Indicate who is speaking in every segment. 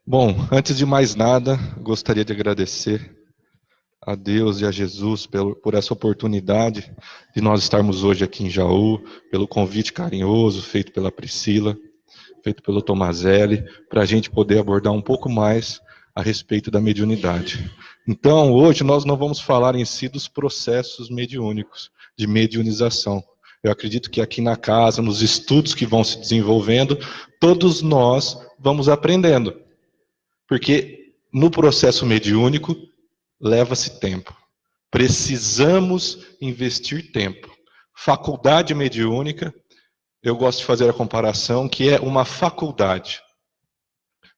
Speaker 1: Bom, antes de mais nada, gostaria de agradecer a Deus e a Jesus por essa oportunidade de nós estarmos hoje aqui em Jaú, pelo convite carinhoso feito pela Priscila, feito pelo Tomazelli, para a gente poder abordar um pouco mais a respeito da mediunidade. Então, hoje nós não vamos falar em si dos processos mediúnicos, de mediunização. Eu acredito que aqui na casa, nos estudos que vão se desenvolvendo, todos nós vamos aprendendo. Porque no processo mediúnico leva-se tempo. Precisamos investir tempo. Faculdade mediúnica, eu gosto de fazer a comparação, que é uma faculdade.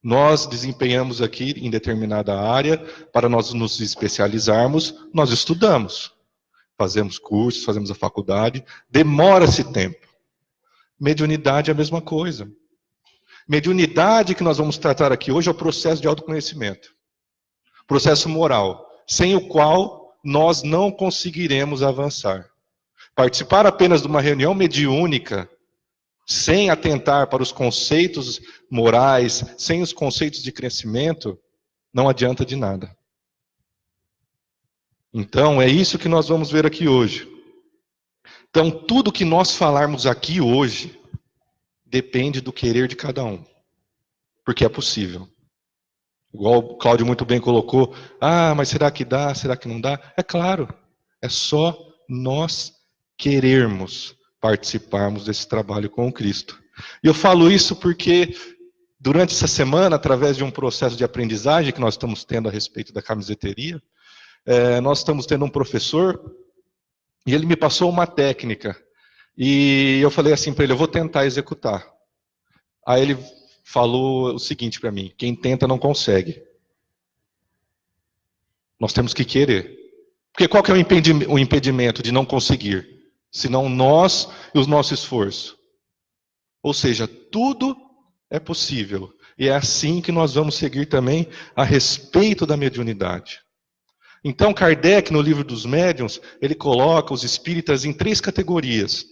Speaker 1: Nós desempenhamos aqui em determinada área, para nós nos especializarmos, nós estudamos. Fazemos cursos, fazemos a faculdade, demora-se tempo. Mediunidade é a mesma coisa. Mediunidade que nós vamos tratar aqui hoje é o processo de autoconhecimento. Processo moral, sem o qual nós não conseguiremos avançar. Participar apenas de uma reunião mediúnica, sem atentar para os conceitos morais, sem os conceitos de crescimento, não adianta de nada. Então, é isso que nós vamos ver aqui hoje. Então, tudo que nós falarmos aqui hoje depende do querer de cada um. Porque é possível. Igual o Cláudio muito bem colocou, mas será que dá? Será que não dá? É claro, é só nós querermos participarmos desse trabalho com o Cristo. E eu falo isso porque durante essa semana, através de um processo de aprendizagem que nós estamos tendo a respeito da camiseteria, nós estamos tendo um professor e ele me passou uma técnica. E eu falei assim para ele, eu vou tentar executar. Aí ele falou o seguinte para mim, quem tenta não consegue. Nós temos que querer. Porque qual que é o impedimento de não conseguir? Senão nós e o nosso esforço. Ou seja, tudo é possível. E é assim que nós vamos seguir também a respeito da mediunidade. Então Kardec, no livro dos médiuns, ele coloca os espíritas em 3 categorias.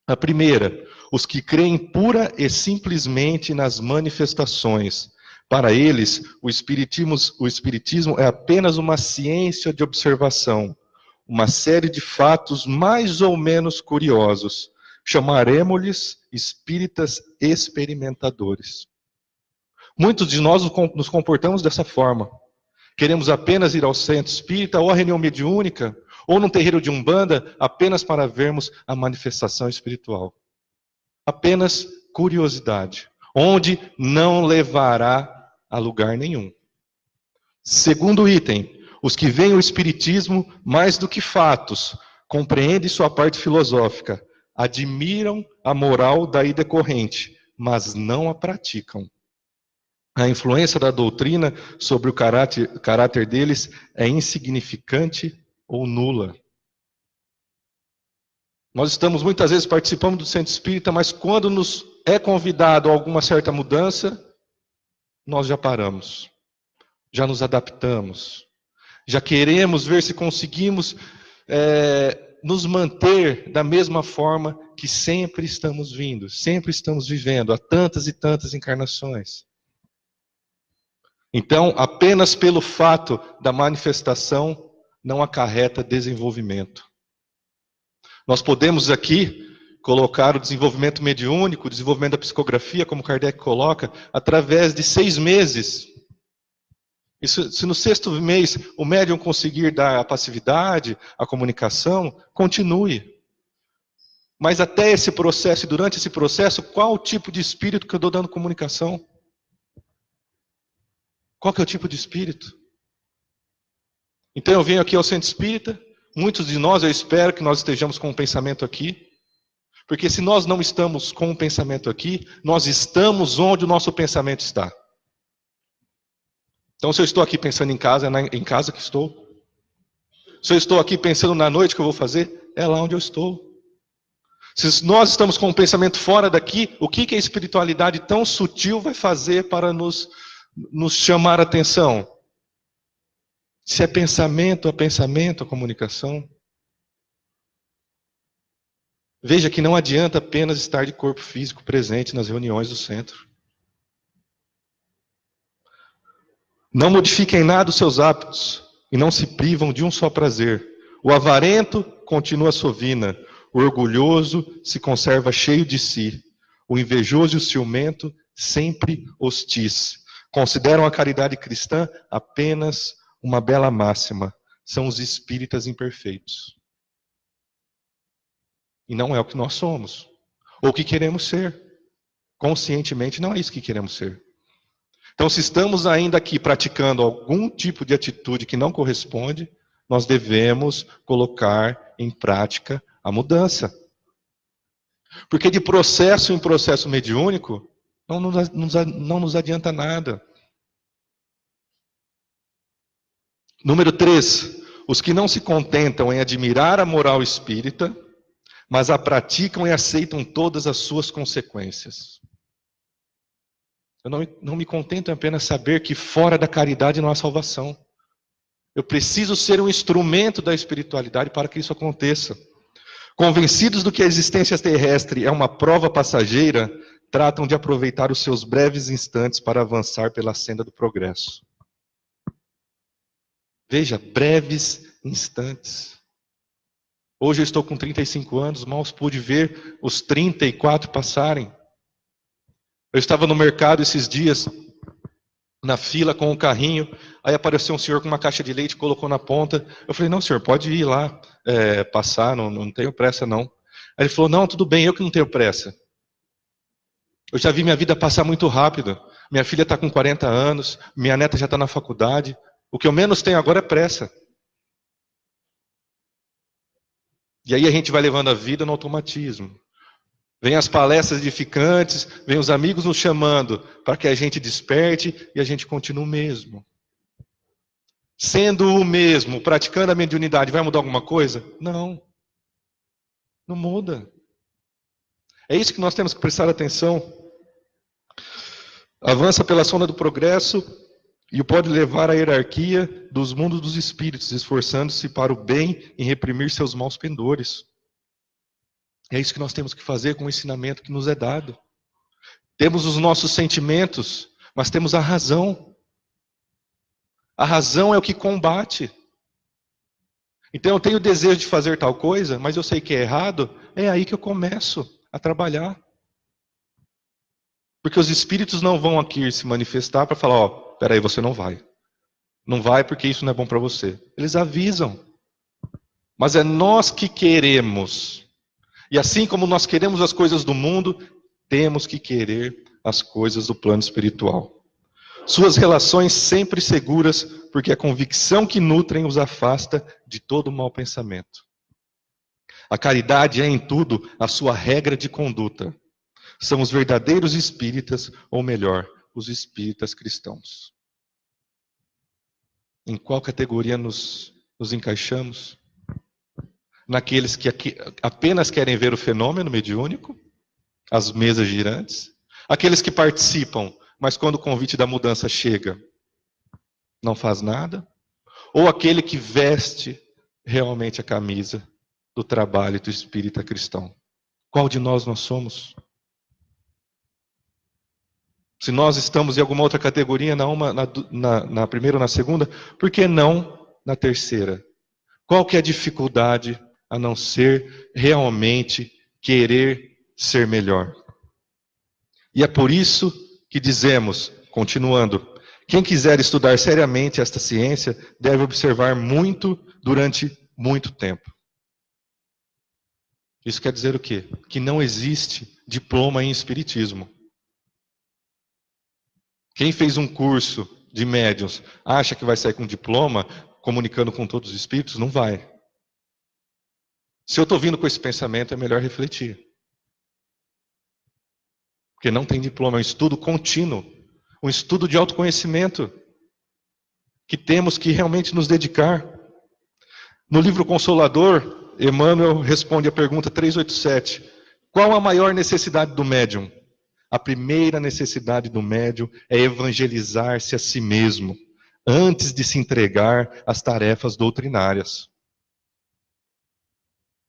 Speaker 1: A primeira, os que creem pura e simplesmente nas manifestações. Para eles, o espiritismo é apenas uma ciência de observação, uma série de fatos mais ou menos curiosos. Chamaremos-lhes espíritas experimentadores. Muitos de nós nos comportamos dessa forma. Queremos apenas ir ao centro espírita ou à reunião mediúnica, ou num terreiro de Umbanda, apenas para vermos a manifestação espiritual. Apenas curiosidade, onde não levará a lugar nenhum. Segundo item, os que veem o espiritismo mais do que fatos, compreendem sua parte filosófica, admiram a moral daí decorrente, mas não a praticam. A influência da doutrina sobre o caráter deles é insignificante ou nula. Nós estamos muitas vezes participando do centro espírita, mas quando nos é convidado a alguma certa mudança, nós já paramos, já nos adaptamos, já queremos ver se conseguimos nos manter da mesma forma que sempre estamos vindo, sempre estamos vivendo, há tantas e tantas encarnações. Então, apenas pelo fato da manifestação não acarreta desenvolvimento. Nós podemos aqui colocar o desenvolvimento mediúnico, o desenvolvimento da psicografia, como Kardec coloca, através de 6 meses. Se no 6º mês o médium conseguir dar a passividade, a comunicação, continue. Mas até esse processo e durante esse processo, qual o tipo de espírito que eu estou dando comunicação? Qual que é o tipo de espírito? Então eu venho aqui ao centro espírita, muitos de nós, eu espero que nós estejamos com um pensamento aqui, porque se nós não estamos com um pensamento aqui, nós estamos onde o nosso pensamento está. Então se eu estou aqui pensando em casa, é em casa que estou. Se eu estou aqui pensando na noite que eu vou fazer, é lá onde eu estou. Se nós estamos com um pensamento fora daqui, o que a espiritualidade tão sutil vai fazer para nos chamar a atenção? Se é pensamento a pensamento, a comunicação. Veja que não adianta apenas estar de corpo físico presente nas reuniões do centro. Não modifiquem nada os seus hábitos e não se privam de um só prazer. O avarento continua sovina, o orgulhoso se conserva cheio de si, o invejoso e o ciumento sempre hostis. Consideram a caridade cristã apenas uma bela máxima. São os espíritas imperfeitos. E não é o que nós somos, ou o que queremos ser. Conscientemente não é isso que queremos ser. Então, se estamos ainda aqui praticando algum tipo de atitude que não corresponde, nós devemos colocar em prática a mudança. Porque de processo em processo mediúnico, não nos adianta nada. Número 3. Os que não se contentam em admirar a moral espírita, mas a praticam e aceitam todas as suas consequências. Eu não me contento em apenas saber que fora da caridade não há salvação. Eu preciso ser um instrumento da espiritualidade para que isso aconteça. Convencidos do que a existência terrestre é uma prova passageira, tratam de aproveitar os seus breves instantes para avançar pela senda do progresso. Veja, breves instantes. Hoje eu estou com 35 anos, mal pude ver os 34 passarem. Eu estava no mercado esses dias, na fila com um carrinho, aí apareceu um senhor com uma caixa de leite, colocou na ponta. Eu falei, não senhor, pode ir lá, passar, não tenho pressa não. Aí ele falou, não, tudo bem, eu que não tenho pressa. Eu já vi minha vida passar muito rápido. Minha filha está com 40 anos, minha neta já está na faculdade. O que eu menos tenho agora é pressa. E aí a gente vai levando a vida no automatismo. Vem as palestras edificantes, vem os amigos nos chamando para que a gente desperte e a gente continue o mesmo. Sendo o mesmo, praticando a mediunidade, vai mudar alguma coisa? Não. Não muda. É isso que nós temos que prestar atenção. Avança pela sonda do progresso e o pode levar à hierarquia dos mundos dos espíritos, esforçando-se para o bem em reprimir seus maus pendores. É isso que nós temos que fazer com o ensinamento que nos é dado. Temos os nossos sentimentos, mas temos a razão. A razão é o que combate. Então eu tenho o desejo de fazer tal coisa, mas eu sei que é errado, é aí que eu começo a trabalhar. Porque os espíritos não vão aqui se manifestar para falar, peraí, você não vai. Não vai porque isso não é bom para você. Eles avisam. Mas é nós que queremos. E assim como nós queremos as coisas do mundo, temos que querer as coisas do plano espiritual. Suas relações sempre seguras, porque a convicção que nutrem os afasta de todo mau pensamento. A caridade é em tudo a sua regra de conduta. São os verdadeiros espíritas, ou melhor, os espíritas cristãos. Em qual categoria nos encaixamos? Naqueles que apenas querem ver o fenômeno mediúnico, as mesas girantes, aqueles que participam, mas quando o convite da mudança chega, não faz nada, ou aquele que veste realmente a camisa do trabalho do espírita cristão. Qual de nós somos? Se nós estamos em alguma outra categoria, na primeira ou na segunda, por que não na terceira? Qual que é a dificuldade a não ser realmente querer ser melhor? E é por isso que dizemos, continuando, quem quiser estudar seriamente esta ciência deve observar muito durante muito tempo. Isso quer dizer o quê? Que não existe diploma em espiritismo. Quem fez um curso de médiuns acha que vai sair com diploma comunicando com todos os espíritos? Não vai. Se eu estou vindo com esse pensamento, é melhor refletir. Porque não tem diploma, é um estudo contínuo, um estudo de autoconhecimento, que temos que realmente nos dedicar. No livro Consolador, Emmanuel responde a pergunta 387. Qual a maior necessidade do médium? A primeira necessidade do médium é evangelizar-se a si mesmo, antes de se entregar às tarefas doutrinárias.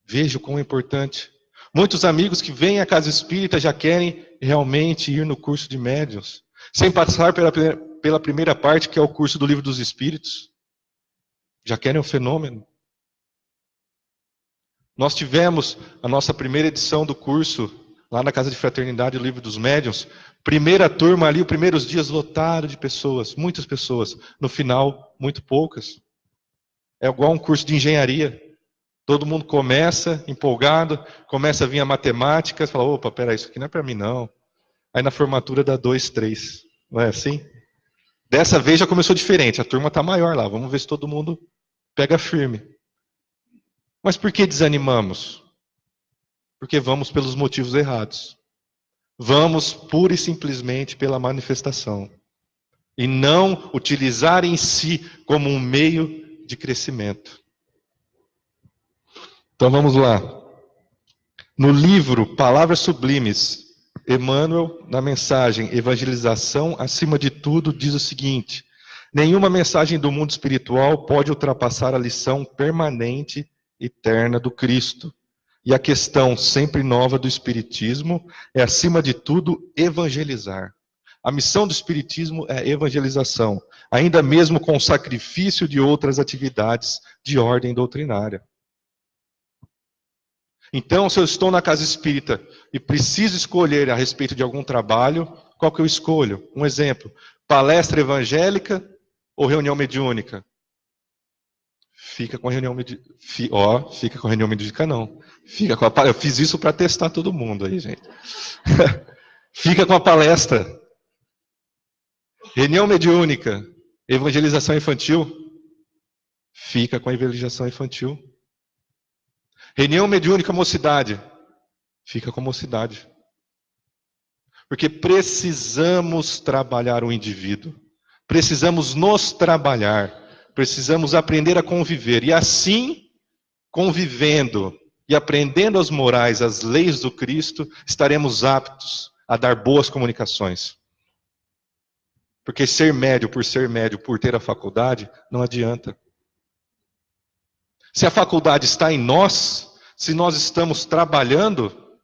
Speaker 1: Veja o quão é importante. Muitos amigos que vêm à casa espírita já querem realmente ir no curso de médiuns, sem passar pela primeira parte, que é o curso do Livro dos Espíritos. Já querem o fenômeno. Nós tivemos a nossa primeira edição do curso, lá na Casa de Fraternidade, o Livro dos Médiuns. Primeira turma ali, os primeiros dias lotado de pessoas, muitas pessoas. No final, muito poucas. É igual um curso de engenharia. Todo mundo começa empolgado, começa a vir a matemática, fala, opa, peraí, isso aqui não é para mim não. Aí na formatura dá 2, 3. Não é assim? Dessa vez já começou diferente, a turma está maior lá, vamos ver se todo mundo pega firme. Mas por que desanimamos? Porque vamos pelos motivos errados. Vamos pura e simplesmente pela manifestação. E não utilizar em si como um meio de crescimento. Então vamos lá. No livro Palavras Sublimes, Emmanuel, na mensagem Evangelização, acima de tudo, diz o seguinte: nenhuma mensagem do mundo espiritual pode ultrapassar a lição permanente, eterna do Cristo. E a questão sempre nova do Espiritismo é, acima de tudo, evangelizar. A missão do Espiritismo é evangelização, ainda mesmo com o sacrifício de outras atividades de ordem doutrinária. Então, se eu estou na casa espírita e preciso escolher a respeito de algum trabalho, qual que eu escolho? Um exemplo, palestra evangélica ou reunião mediúnica? Fica com a reunião mediúnica. Fica com a reunião mediúnica não. Eu fiz isso para testar todo mundo aí, gente. Fica com a palestra. Reunião mediúnica, evangelização infantil. Fica com a evangelização infantil. Reunião mediúnica mocidade. Fica com mocidade. Porque precisamos trabalhar o indivíduo. Precisamos nos trabalhar. Precisamos aprender a conviver. E assim, convivendo e aprendendo as morais, as leis do Cristo, estaremos aptos a dar boas comunicações. Porque ser médio, por ter a faculdade, não adianta. Se a faculdade está em nós, se nós estamos trabalhando,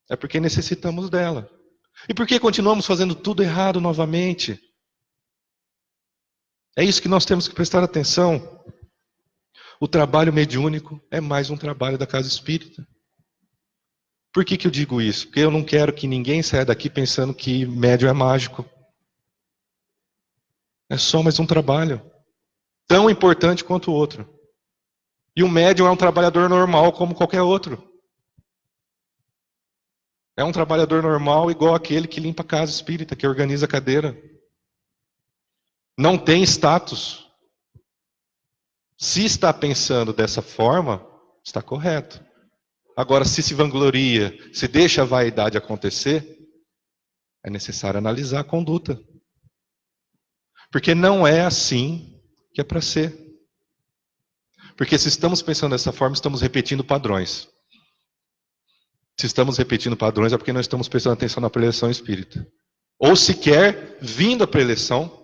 Speaker 1: é porque necessitamos dela. E por que continuamos fazendo tudo errado novamente? É isso que nós temos que prestar atenção. O trabalho mediúnico é mais um trabalho da casa espírita. Por que eu digo isso? Porque eu não quero que ninguém saia daqui pensando que médium é mágico. É só mais um trabalho. Tão importante quanto o outro. E o médium é um trabalhador normal como qualquer outro. É um trabalhador normal igual aquele que limpa a casa espírita, que organiza a cadeira. Não tem status. Se está pensando dessa forma, está correto. Agora, se vangloria, se deixa a vaidade acontecer, é necessário analisar a conduta. Porque não é assim que é para ser. Porque se estamos pensando dessa forma, estamos repetindo padrões. Se estamos repetindo padrões, é porque não estamos prestando atenção na preleção espírita. Ou sequer vindo à preleção.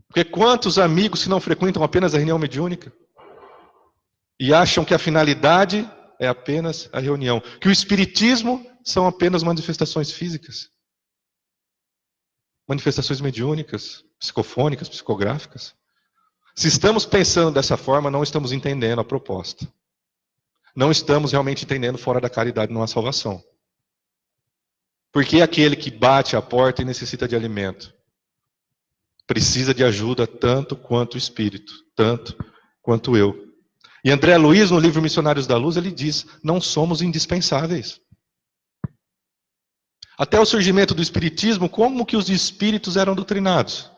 Speaker 1: Porque quantos amigos que não frequentam apenas a reunião mediúnica? E acham que a finalidade é apenas a reunião. Que o espiritismo são apenas manifestações físicas. Manifestações mediúnicas, psicofônicas, psicográficas. Se estamos pensando dessa forma, não estamos entendendo a proposta. Não estamos realmente entendendo fora da caridade não há salvação. Porque aquele que bate a porta e necessita de alimento precisa de ajuda tanto quanto o espírito, tanto quanto eu. E André Luiz, no livro Missionários da Luz, ele diz, não somos indispensáveis. Até o surgimento do espiritismo, como que os espíritos eram doutrinados?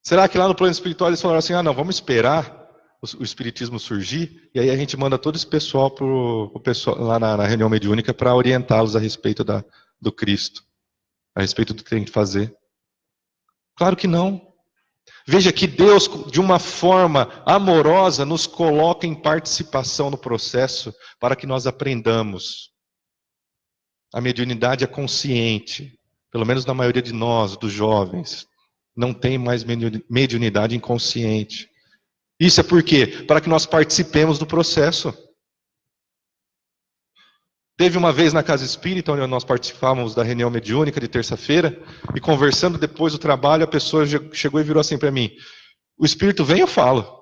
Speaker 1: Será que lá no plano espiritual eles falaram assim, não, vamos esperar o espiritismo surgir, e aí a gente manda todo esse pessoal, pessoal lá na reunião mediúnica para orientá-los a respeito do Cristo, a respeito do que tem que fazer? Claro que não. Veja que Deus, de uma forma amorosa, nos coloca em participação no processo para que nós aprendamos. A mediunidade é consciente, pelo menos na maioria de nós, dos jovens. Não tem mais mediunidade inconsciente. Isso é por quê? Para que nós participemos do processo. Teve uma vez na Casa Espírita, onde nós participávamos da reunião mediúnica de terça-feira, e conversando depois do trabalho, a pessoa chegou e virou assim para mim: o Espírito vem, eu falo.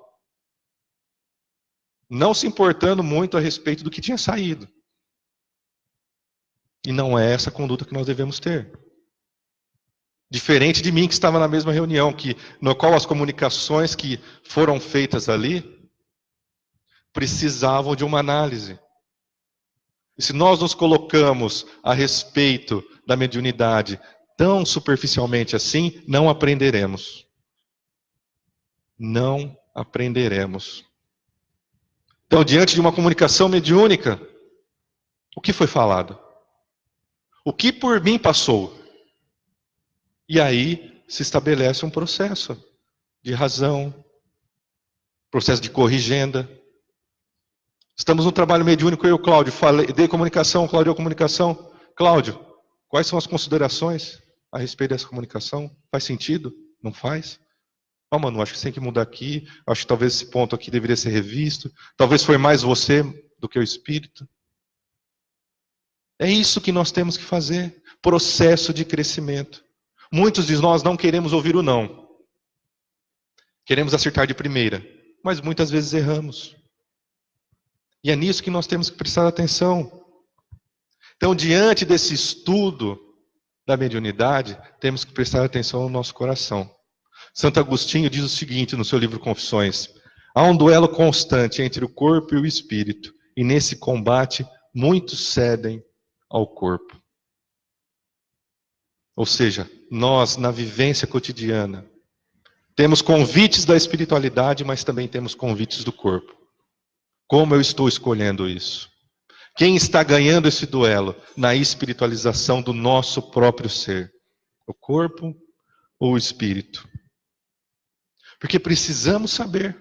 Speaker 1: Não se importando muito a respeito do que tinha saído. E não é essa a conduta que nós devemos ter. Diferente de mim, que estava na mesma reunião, no qual as comunicações que foram feitas ali precisavam de uma análise. E se nós nos colocamos a respeito da mediunidade tão superficialmente assim, não aprenderemos. Não aprenderemos. Então, diante de uma comunicação mediúnica, o que foi falado? O que por mim passou? E aí se estabelece um processo de razão, processo de corrigenda. Estamos no trabalho mediúnico, eu e o Cláudio, dei comunicação, Cláudio deu comunicação. Cláudio, quais são as considerações a respeito dessa comunicação? Faz sentido? Não faz? Não, Manu, acho que você tem que mudar aqui, acho que talvez esse ponto aqui deveria ser revisto, talvez foi mais você do que o Espírito. É isso que nós temos que fazer, processo de crescimento. Muitos de nós não queremos ouvir o não. Queremos acertar de primeira, mas muitas vezes erramos. E é nisso que nós temos que prestar atenção. Então, diante desse estudo da mediunidade, temos que prestar atenção no nosso coração. Santo Agostinho diz o seguinte no seu livro Confissões: há um duelo constante entre o corpo e o espírito, e nesse combate muitos cedem ao corpo. Ou seja, nós, na vivência cotidiana, temos convites da espiritualidade, mas também temos convites do corpo. Como eu estou escolhendo isso? Quem está ganhando esse duelo na espiritualização do nosso próprio ser? O corpo ou o espírito? Porque precisamos saber.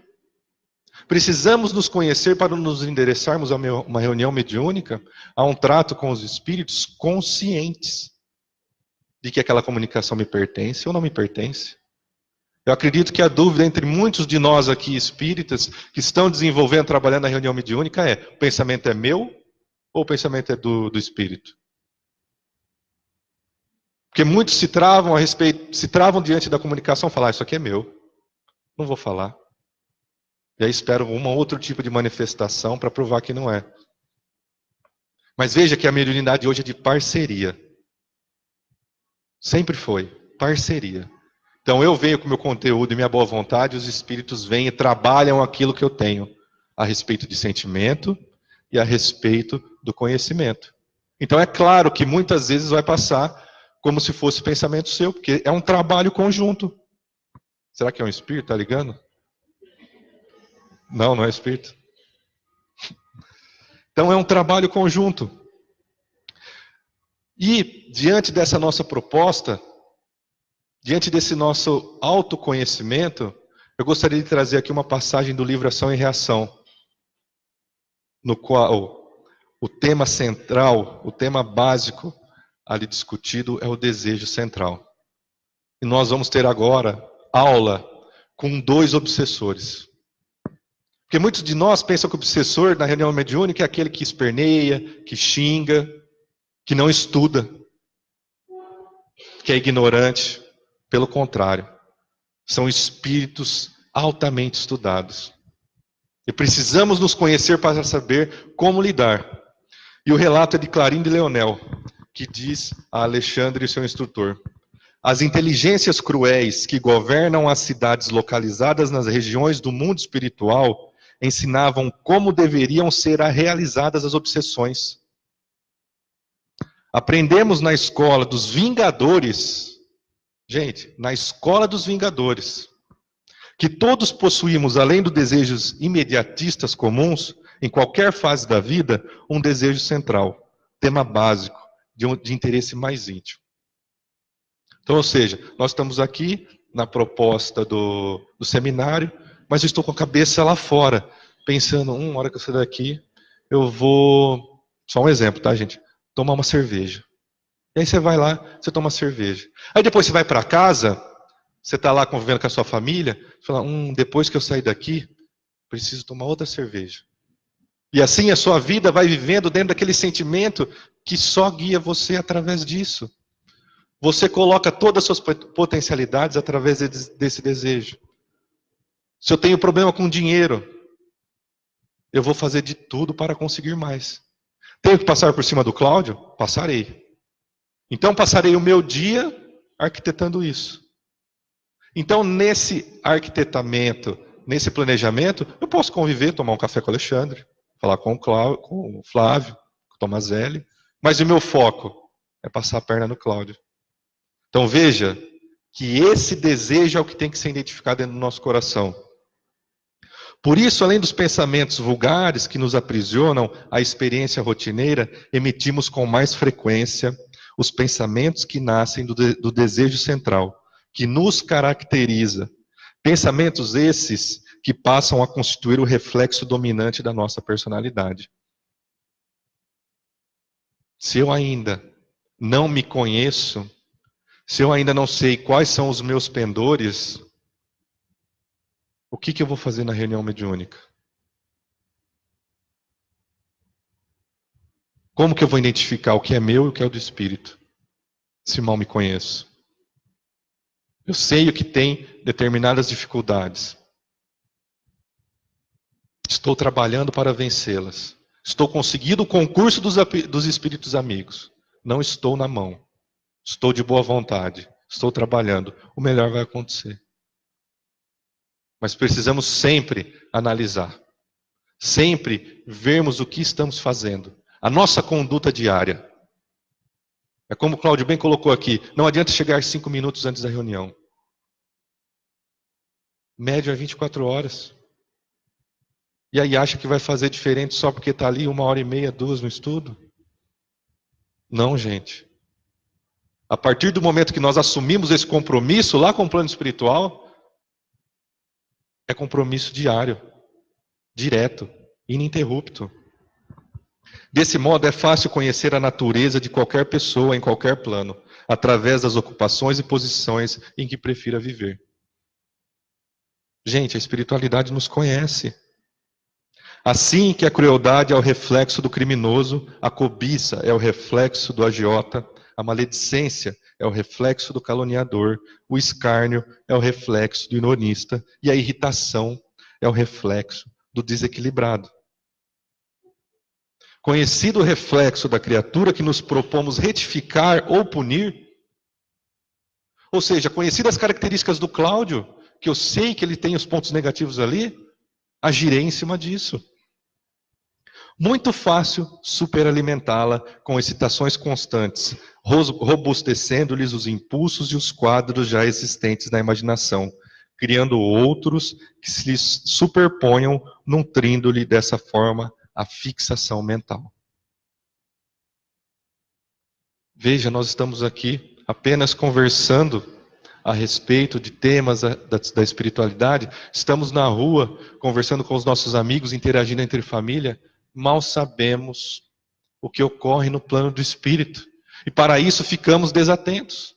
Speaker 1: Precisamos nos conhecer para nos endereçarmos a uma reunião mediúnica, a um trato com os espíritos conscientes de que aquela comunicação me pertence ou não me pertence. Eu acredito que a dúvida entre muitos de nós aqui espíritas que estão desenvolvendo, trabalhando na reunião mediúnica é: o pensamento é meu ou o pensamento é do espírito? Porque muitos se travam diante da comunicação e falam: isso aqui é meu, não vou falar. E aí esperam um outro tipo de manifestação para provar que não é. Mas veja que a mediunidade hoje é de parceria. Sempre foi parceria. Então eu venho com o meu conteúdo e minha boa vontade, os espíritos vêm e trabalham aquilo que eu tenho a respeito de sentimento e a respeito do conhecimento. Então é claro que muitas vezes vai passar como se fosse pensamento seu, porque é um trabalho conjunto. Será que é um espírito? Está ligando? Não, não é espírito. Então é um trabalho conjunto. E diante dessa nossa proposta, diante desse nosso autoconhecimento, eu gostaria de trazer aqui uma passagem do livro Ação e Reação, no qual o tema central, o tema básico ali discutido é o desejo central. E nós vamos ter agora aula com 2 obsessores. Porque muitos de nós pensam que o obsessor na reunião mediúnica é aquele que esperneia, que xinga, que não estuda, que é ignorante. Pelo contrário, são espíritos altamente estudados. E precisamos nos conhecer para saber como lidar. E o relato é de Clarindo e Leonel, que diz a Alexandre e seu instrutor: as inteligências cruéis que governam as cidades localizadas nas regiões do mundo espiritual ensinavam como deveriam ser realizadas as obsessões. Aprendemos na escola dos Vingadores, gente, na escola dos Vingadores, que todos possuímos, além dos desejos imediatistas comuns, em qualquer fase da vida, um desejo central, tema básico, de interesse mais íntimo. Então, ou seja, nós estamos aqui na proposta do seminário, mas eu estou com a cabeça lá fora, pensando, na hora que eu sair daqui, eu vou, só um exemplo, tá, gente? Tomar uma cerveja. E aí você vai lá, você toma cerveja. Aí depois você vai para casa, você está lá convivendo com a sua família, você fala, depois que eu sair daqui, preciso tomar outra cerveja. E assim a sua vida vai vivendo dentro daquele sentimento que só guia você através disso. Você coloca todas as suas potencialidades através desse desejo. Se eu tenho problema com dinheiro, eu vou fazer de tudo para conseguir mais. Tenho que passar por cima do Cláudio? Passarei. Então passarei o meu dia arquitetando isso. Então nesse arquitetamento, nesse planejamento, eu posso conviver, tomar um café com o Alexandre, falar com o Flávio, com o Tomazelli, mas o meu foco é passar a perna no Cláudio. Então veja que esse desejo é o que tem que ser identificado dentro do nosso coração. Por isso, além dos pensamentos vulgares que nos aprisionam à experiência rotineira, emitimos com mais frequência os pensamentos que nascem do desejo central, que nos caracteriza. Pensamentos esses que passam a constituir o reflexo dominante da nossa personalidade. Se eu ainda não me conheço, se eu ainda não sei quais são os meus pendores, o que eu vou fazer na reunião mediúnica? Como que eu vou identificar o que é meu e o que é do espírito, se mal me conheço? Eu sei o que tem determinadas dificuldades. Estou trabalhando para vencê-las. Estou conseguindo o concurso dos espíritos amigos. Não estou na mão. Estou de boa vontade. Estou trabalhando. O melhor vai acontecer. Mas precisamos sempre analisar. Sempre vermos o que estamos fazendo. A nossa conduta diária. É como o Cláudio bem colocou aqui. Não adianta chegar 5 minutos antes da reunião. Média é 24 horas. E aí acha que vai fazer diferente só porque está ali 1h30, 2 no estudo? Não, gente. A partir do momento que nós assumimos esse compromisso lá com o plano espiritual, é compromisso diário, direto, ininterrupto. Desse modo, é fácil conhecer a natureza de qualquer pessoa em qualquer plano, através das ocupações e posições em que prefira viver. Gente, a espiritualidade nos conhece. Assim que a crueldade é o reflexo do criminoso, a cobiça é o reflexo do agiota, a maledicência é o reflexo do caluniador, o escárnio é o reflexo do ironista e a irritação é o reflexo do desequilibrado. Conhecido o reflexo da criatura que nos propomos retificar ou punir, ou seja, conhecidas as características do Cláudio, que eu sei que ele tem os pontos negativos ali, agirei em cima disso. Muito fácil superalimentá-la com excitações constantes, robustecendo-lhes os impulsos e os quadros já existentes na imaginação, criando outros que se lhes superponham, nutrindo-lhe dessa forma a fixação mental. Veja, nós estamos aqui apenas conversando a respeito de temas da espiritualidade, estamos na rua conversando com os nossos amigos, interagindo entre família, mal sabemos o que ocorre no plano do espírito. E para isso ficamos desatentos.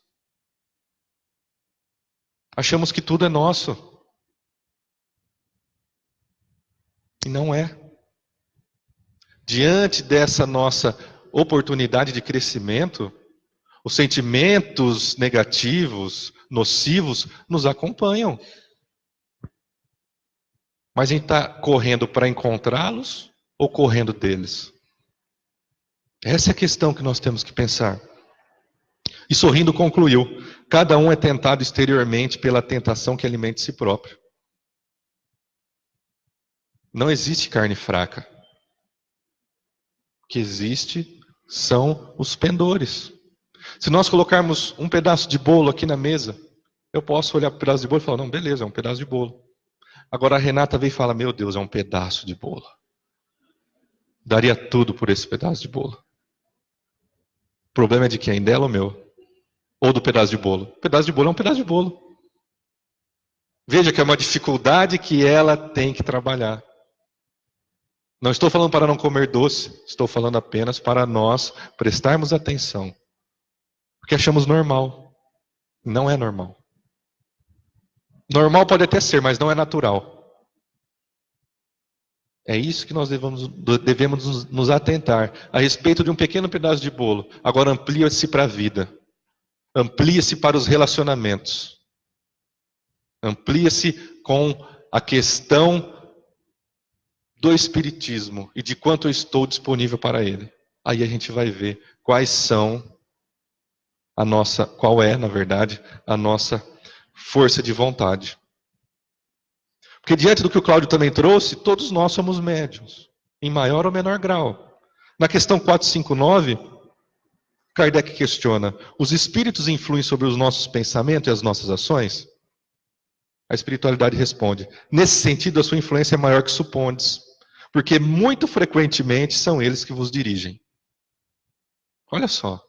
Speaker 1: Achamos que tudo é nosso. E não é. Diante dessa nossa oportunidade de crescimento, os sentimentos negativos, nocivos, nos acompanham. Mas a gente está correndo para encontrá-los ou correndo deles? Essa é a questão que nós temos que pensar. E sorrindo concluiu: cada um é tentado exteriormente pela tentação que alimente si próprio. Não existe carne fraca. O que existe são os pendores. Se nós colocarmos um pedaço de bolo aqui na mesa, eu posso olhar para o pedaço de bolo e falar: não, beleza, é um pedaço de bolo. Agora a Renata vem e fala: meu Deus, é um pedaço de bolo. Daria tudo por esse pedaço de bolo. O problema é de quem? Dela ou meu? Ou do pedaço de bolo? O pedaço de bolo é um pedaço de bolo. Veja que é uma dificuldade que ela tem que trabalhar. Não estou falando para não comer doce, estou falando apenas para nós prestarmos atenção. Porque achamos normal. Não é normal. Normal pode até ser, mas não é natural. É isso que nós devemos nos atentar. A respeito de um pequeno pedaço de bolo, agora amplia-se para a vida. Amplia-se para os relacionamentos. Amplia-se com a questão do espiritismo e de quanto eu estou disponível para ele. Aí a gente vai ver qual é, na verdade, a nossa força de vontade. Porque diante do que o Cláudio também trouxe, todos nós somos médiuns, em maior ou menor grau. Na questão 459, Kardec questiona: os espíritos influem sobre os nossos pensamentos e as nossas ações? A espiritualidade responde: nesse sentido, a sua influência é maior que supondes, porque muito frequentemente são eles que vos dirigem. Olha só.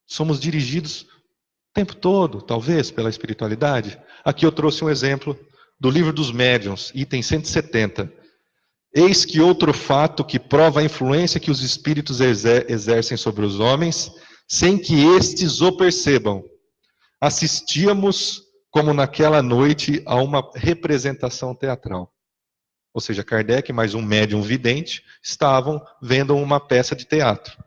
Speaker 1: Somos dirigidos o tempo todo, talvez, pela espiritualidade. Aqui eu trouxe um exemplo do Livro dos Médiuns, item 170. Eis que outro fato que prova a influência que os espíritos exercem sobre os homens, sem que estes o percebam. Assistíamos, como naquela noite, a uma representação teatral. Ou seja, Kardec mais um médium vidente estavam vendo uma peça de teatro.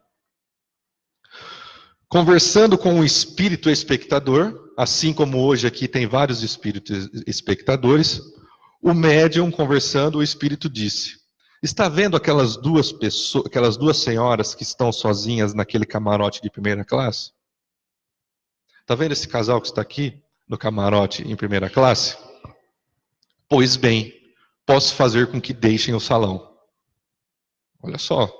Speaker 1: Conversando com o espírito espectador, assim como hoje aqui tem vários espíritos espectadores, o médium conversando, o espírito disse: está vendo aquelas duas senhoras que estão sozinhas naquele camarote de primeira classe? Está vendo esse casal que está aqui no camarote em primeira classe? Pois bem, posso fazer com que deixem o salão. Olha só.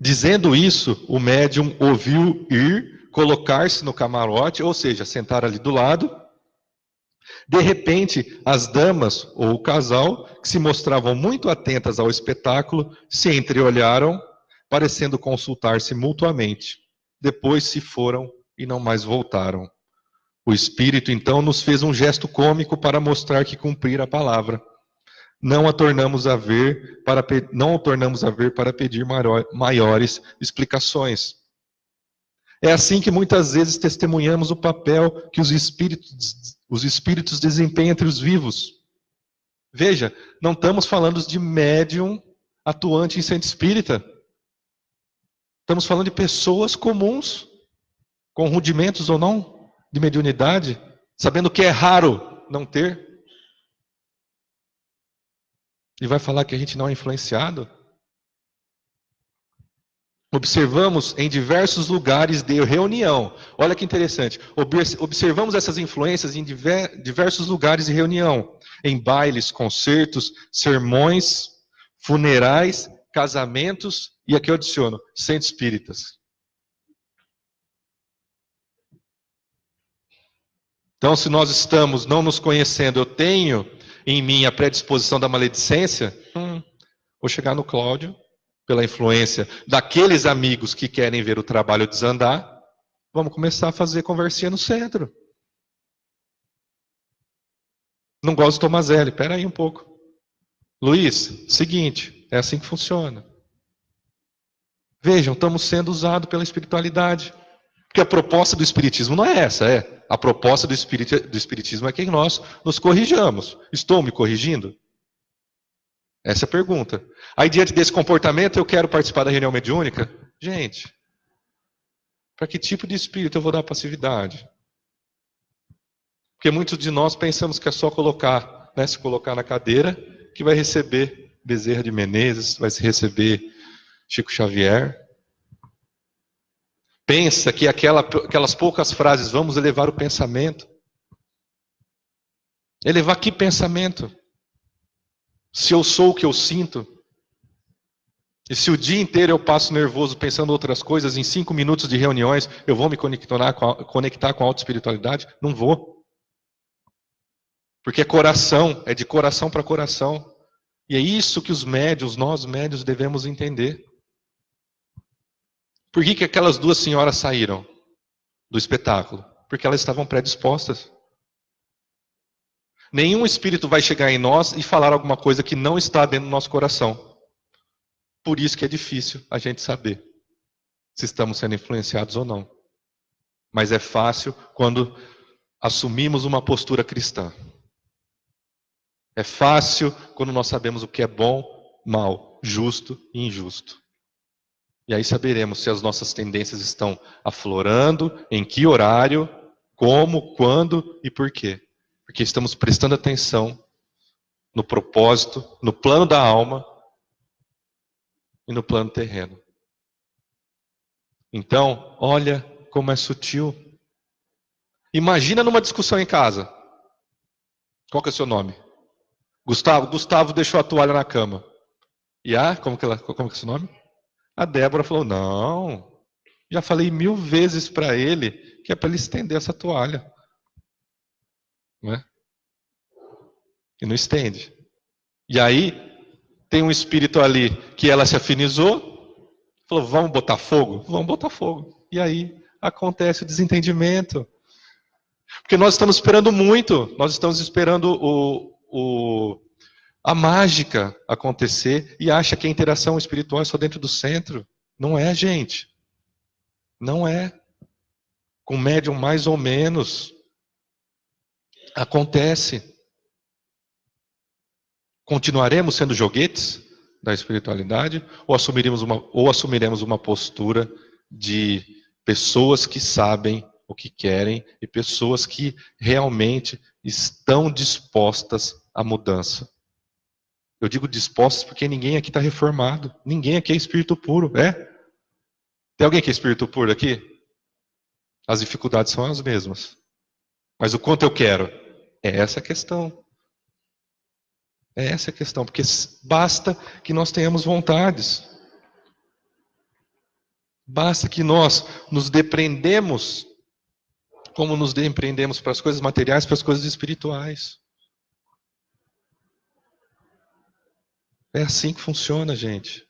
Speaker 1: Dizendo isso, o médium ouviu ir, colocar-se no camarote, ou seja, sentar ali do lado. De repente, as damas ou o casal, que se mostravam muito atentas ao espetáculo, se entreolharam, parecendo consultar-se mutuamente. Depois se foram e não mais voltaram. O espírito então nos fez um gesto cômico para mostrar que cumprira a palavra. Não o tornamos a ver para pedir maiores explicações. É assim que muitas vezes testemunhamos o papel que os espíritos desempenham entre os vivos. Veja, não estamos falando de médium atuante em centro espírita. Estamos falando de pessoas comuns, com rudimentos ou não, de mediunidade, sabendo que é raro não ter. E vai falar que a gente não é influenciado? Observamos em diversos lugares de reunião. Olha que interessante. Observamos essas influências em diversos lugares de reunião. Em bailes, concertos, sermões, funerais, casamentos e aqui eu adiciono, centros espíritas. Então, se nós estamos não nos conhecendo, eu tenho em mim a predisposição da maledicência, vou chegar no Cláudio, pela influência daqueles amigos que querem ver o trabalho desandar, vamos começar a fazer conversinha no centro. Não gosto de Tomazelli, espera aí um pouco. Luiz, seguinte, é assim que funciona. Vejam, estamos sendo usados pela espiritualidade. Porque a proposta do espiritismo não é essa, é. A proposta do espiritismo é que nós nos corrijamos. Estou me corrigindo? Essa é a pergunta. Aí, diante desse comportamento, eu quero participar da reunião mediúnica? Gente, para que tipo de espírito eu vou dar passividade? Porque muitos de nós pensamos que é só se colocar na cadeira, que vai receber Bezerra de Menezes, vai se receber Chico Xavier. Pensa que aquelas poucas frases, vamos elevar o pensamento. Elevar que pensamento? Se eu sou o que eu sinto, e se o dia inteiro eu passo nervoso pensando outras coisas, em 5 minutos de reuniões, eu vou me conectar com a autoespiritualidade? Não vou. Porque é coração, é de coração para coração. E é isso que nós médiuns, devemos entender. Por que aquelas duas senhoras saíram do espetáculo? Porque elas estavam predispostas. Nenhum espírito vai chegar em nós e falar alguma coisa que não está dentro do nosso coração. Por isso que é difícil a gente saber se estamos sendo influenciados ou não. Mas é fácil quando assumimos uma postura cristã. É fácil quando nós sabemos o que é bom, mal, justo e injusto. E aí saberemos se as nossas tendências estão aflorando, em que horário, como, quando e por quê. Porque estamos prestando atenção no propósito, no plano da alma e no plano terreno. Então, olha como é sutil. Imagina numa discussão em casa. Qual que é o seu nome? Gustavo. Gustavo deixou a toalha na cama. E como que é o seu nome? A Débora falou, não, já falei 1000 vezes para ele que é para ele estender essa toalha. Né? E não estende. E aí, tem um espírito ali que ela se afinizou, falou, vamos botar fogo? Vamos botar fogo. E aí, acontece o desentendimento. Porque nós estamos esperando muito, nós estamos esperando a mágica acontecer e acha que a interação espiritual é só dentro do centro. Não é, gente. Não é. Com médium mais ou menos. Acontece. Continuaremos sendo joguetes da espiritualidade ou assumiremos uma postura de pessoas que sabem o que querem e pessoas que realmente estão dispostas à mudança? Eu digo dispostas porque ninguém aqui está reformado. Ninguém aqui é espírito puro, é? Tem alguém que é espírito puro aqui? As dificuldades são as mesmas. Mas o quanto eu quero? É essa a questão. É essa a questão, porque basta que nós tenhamos vontades. Basta que nós nos depreendemos, como nos depreendemos para as coisas materiais, para as coisas espirituais. É assim que funciona, gente.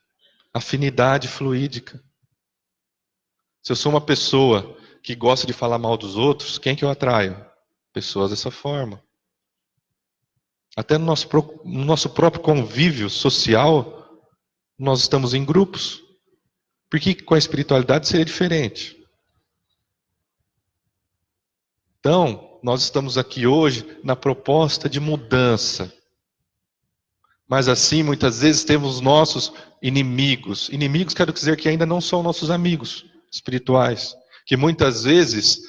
Speaker 1: Afinidade fluídica. Se eu sou uma pessoa que gosta de falar mal dos outros, quem que eu atraio? Pessoas dessa forma. Até no nosso próprio convívio social, nós estamos em grupos. Por que com a espiritualidade seria diferente? Então, nós estamos aqui hoje na proposta de mudança. Mas assim, muitas vezes temos nossos inimigos. Inimigos quero dizer que ainda não são nossos amigos espirituais. Que muitas vezes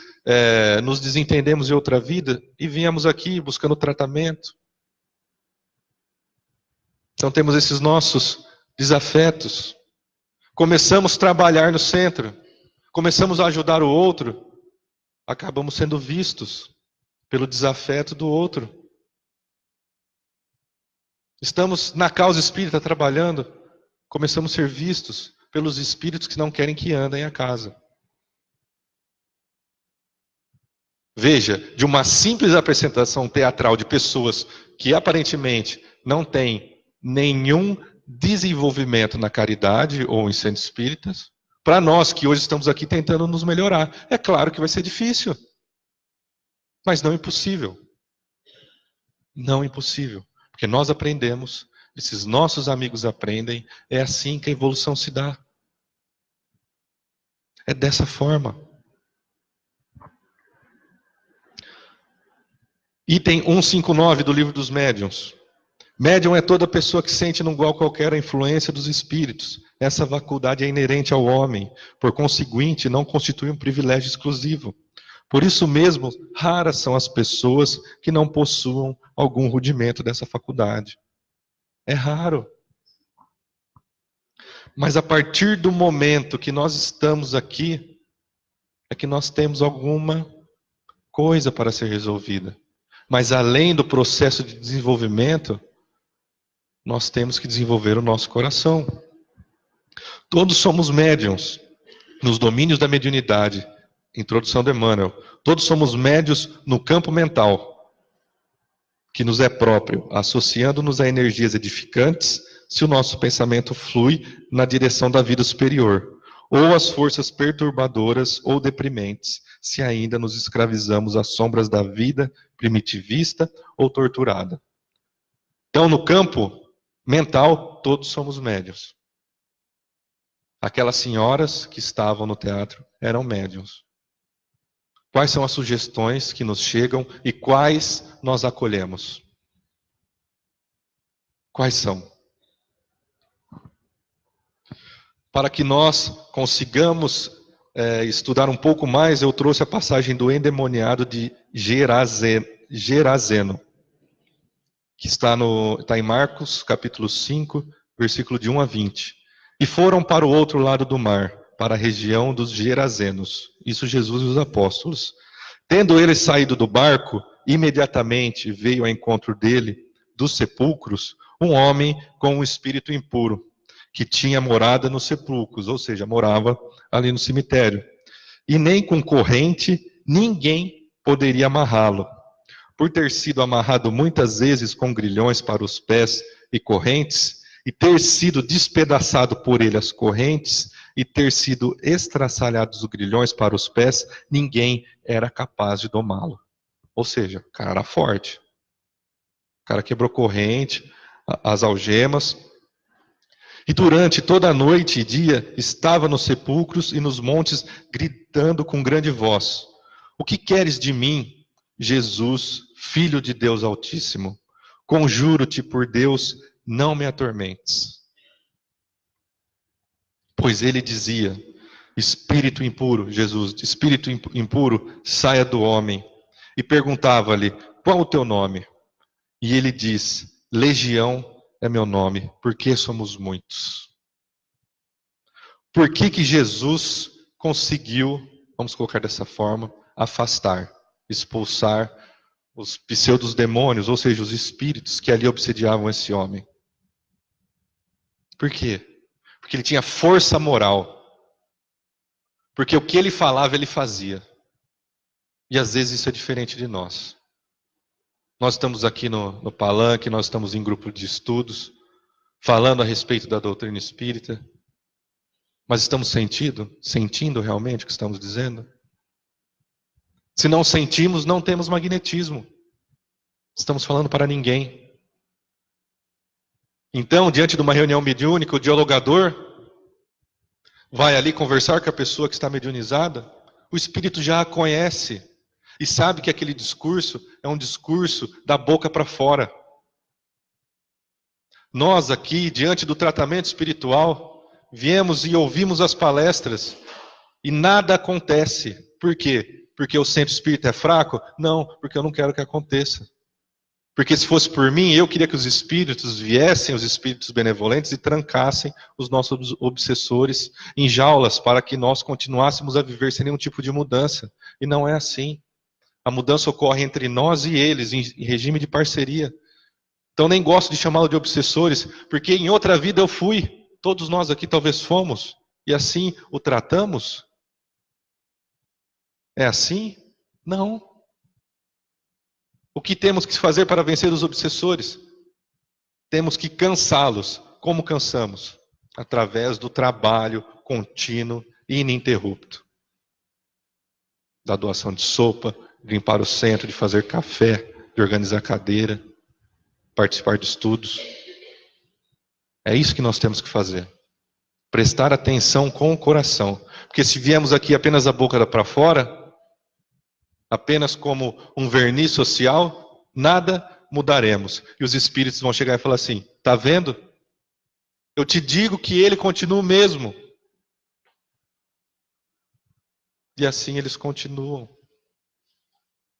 Speaker 1: nos desentendemos de outra vida e viemos aqui buscando tratamento. Então temos esses nossos desafetos. Começamos a trabalhar no centro. Começamos a ajudar o outro. Acabamos sendo vistos pelo desafeto do outro. Estamos na causa espírita trabalhando. Começamos a ser vistos pelos espíritos que não querem que andem a casa. Veja, de uma simples apresentação teatral de pessoas que aparentemente não têm nenhum desenvolvimento na caridade ou em centros espíritas, para nós que hoje estamos aqui tentando nos melhorar, é claro que vai ser difícil, mas não impossível. Não impossível, porque nós aprendemos, esses nossos amigos aprendem, é assim que a evolução se dá. É dessa forma. Item 159 do Livro dos Médiuns. Médium é toda pessoa que sente num igual qualquer a influência dos espíritos. Essa faculdade é inerente ao homem, por conseguinte, não constitui um privilégio exclusivo. Por isso mesmo, raras são as pessoas que não possuam algum rudimento dessa faculdade. É raro. Mas a partir do momento que nós estamos aqui, é que nós temos alguma coisa para ser resolvida. Mas além do processo de desenvolvimento, nós temos que desenvolver o nosso coração. Todos somos médiuns nos domínios da mediunidade. Introdução de Emmanuel. Todos somos médiuns no campo mental, que nos é próprio, associando-nos a energias edificantes, se o nosso pensamento flui na direção da vida superior, ou as forças perturbadoras ou deprimentes, se ainda nos escravizamos às sombras da vida primitivista ou torturada. Então, no campo mental, todos somos médiuns. Aquelas senhoras que estavam no teatro eram médiuns. Quais são as sugestões que nos chegam e quais nós acolhemos? Quais são? Para que nós consigamos estudar um pouco mais, eu trouxe a passagem do endemoniado de Gerazeno, que está em Marcos, capítulo 5, versículo de 1 a 20. E foram para o outro lado do mar, para a região dos Gerazenos. Isso Jesus e os apóstolos. Tendo eles saído do barco, imediatamente veio ao encontro dele, dos sepulcros, um homem com um espírito impuro, que tinha morada nos sepulcros, ou seja, morava ali no cemitério. E nem com corrente ninguém poderia amarrá-lo. Por ter sido amarrado muitas vezes com grilhões para os pés e correntes, e ter sido despedaçado por ele as correntes, e ter sido estraçalhados os grilhões para os pés, ninguém era capaz de domá-lo. Ou seja, o cara era forte. O cara quebrou corrente, as algemas. E durante toda a noite e dia, estava nos sepulcros e nos montes, gritando com grande voz: O que queres de mim, Jesus, Filho de Deus Altíssimo? Conjuro-te por Deus, não me atormentes. Pois ele dizia: Espírito impuro, Jesus, espírito impuro, saia do homem. E perguntava-lhe: Qual o teu nome? E ele diz: Legião é meu nome, porque somos muitos. Por que que Jesus conseguiu, vamos colocar dessa forma, afastar, expulsar os pseudos demônios, ou seja, os espíritos que ali obsediavam esse homem? Por quê? Porque ele tinha força moral. Porque o que ele falava, ele fazia. E às vezes isso é diferente de nós. Nós estamos aqui no palanque, nós estamos em grupo de estudos, falando a respeito da doutrina espírita. Mas estamos sentindo realmente o que estamos dizendo? Se não sentimos, não temos magnetismo. Estamos falando para ninguém. Então, diante de uma reunião mediúnica, o dialogador vai ali conversar com a pessoa que está mediunizada, o espírito já a conhece e sabe que aquele discurso é um discurso da boca para fora. Nós aqui, diante do tratamento espiritual, viemos e ouvimos as palestras e nada acontece. Por quê? Porque o centro espírita é fraco? Não, porque eu não quero que aconteça. Porque se fosse por mim, eu queria que os espíritos viessem, os espíritos benevolentes, e trancassem os nossos obsessores em jaulas, para que nós continuássemos a viver sem nenhum tipo de mudança. E não é assim. A mudança ocorre entre nós e eles, em regime de parceria. Então nem gosto de chamá-lo de obsessores, porque em outra vida eu fui. Todos nós aqui talvez fomos. E assim o tratamos? É assim? Não. O que temos que fazer para vencer os obsessores? Temos que cansá-los. Como cansamos? Através do trabalho contínuo e ininterrupto. Da doação de sopa, de limpar o centro, de fazer café, de organizar cadeira, participar de estudos. É isso que nós temos que fazer. Prestar atenção com o coração. Porque se viemos aqui apenas a boca para fora, apenas como um verniz social, nada mudaremos. E os espíritos vão chegar e falar assim: tá vendo? Eu te digo que ele continua o mesmo. E assim eles continuam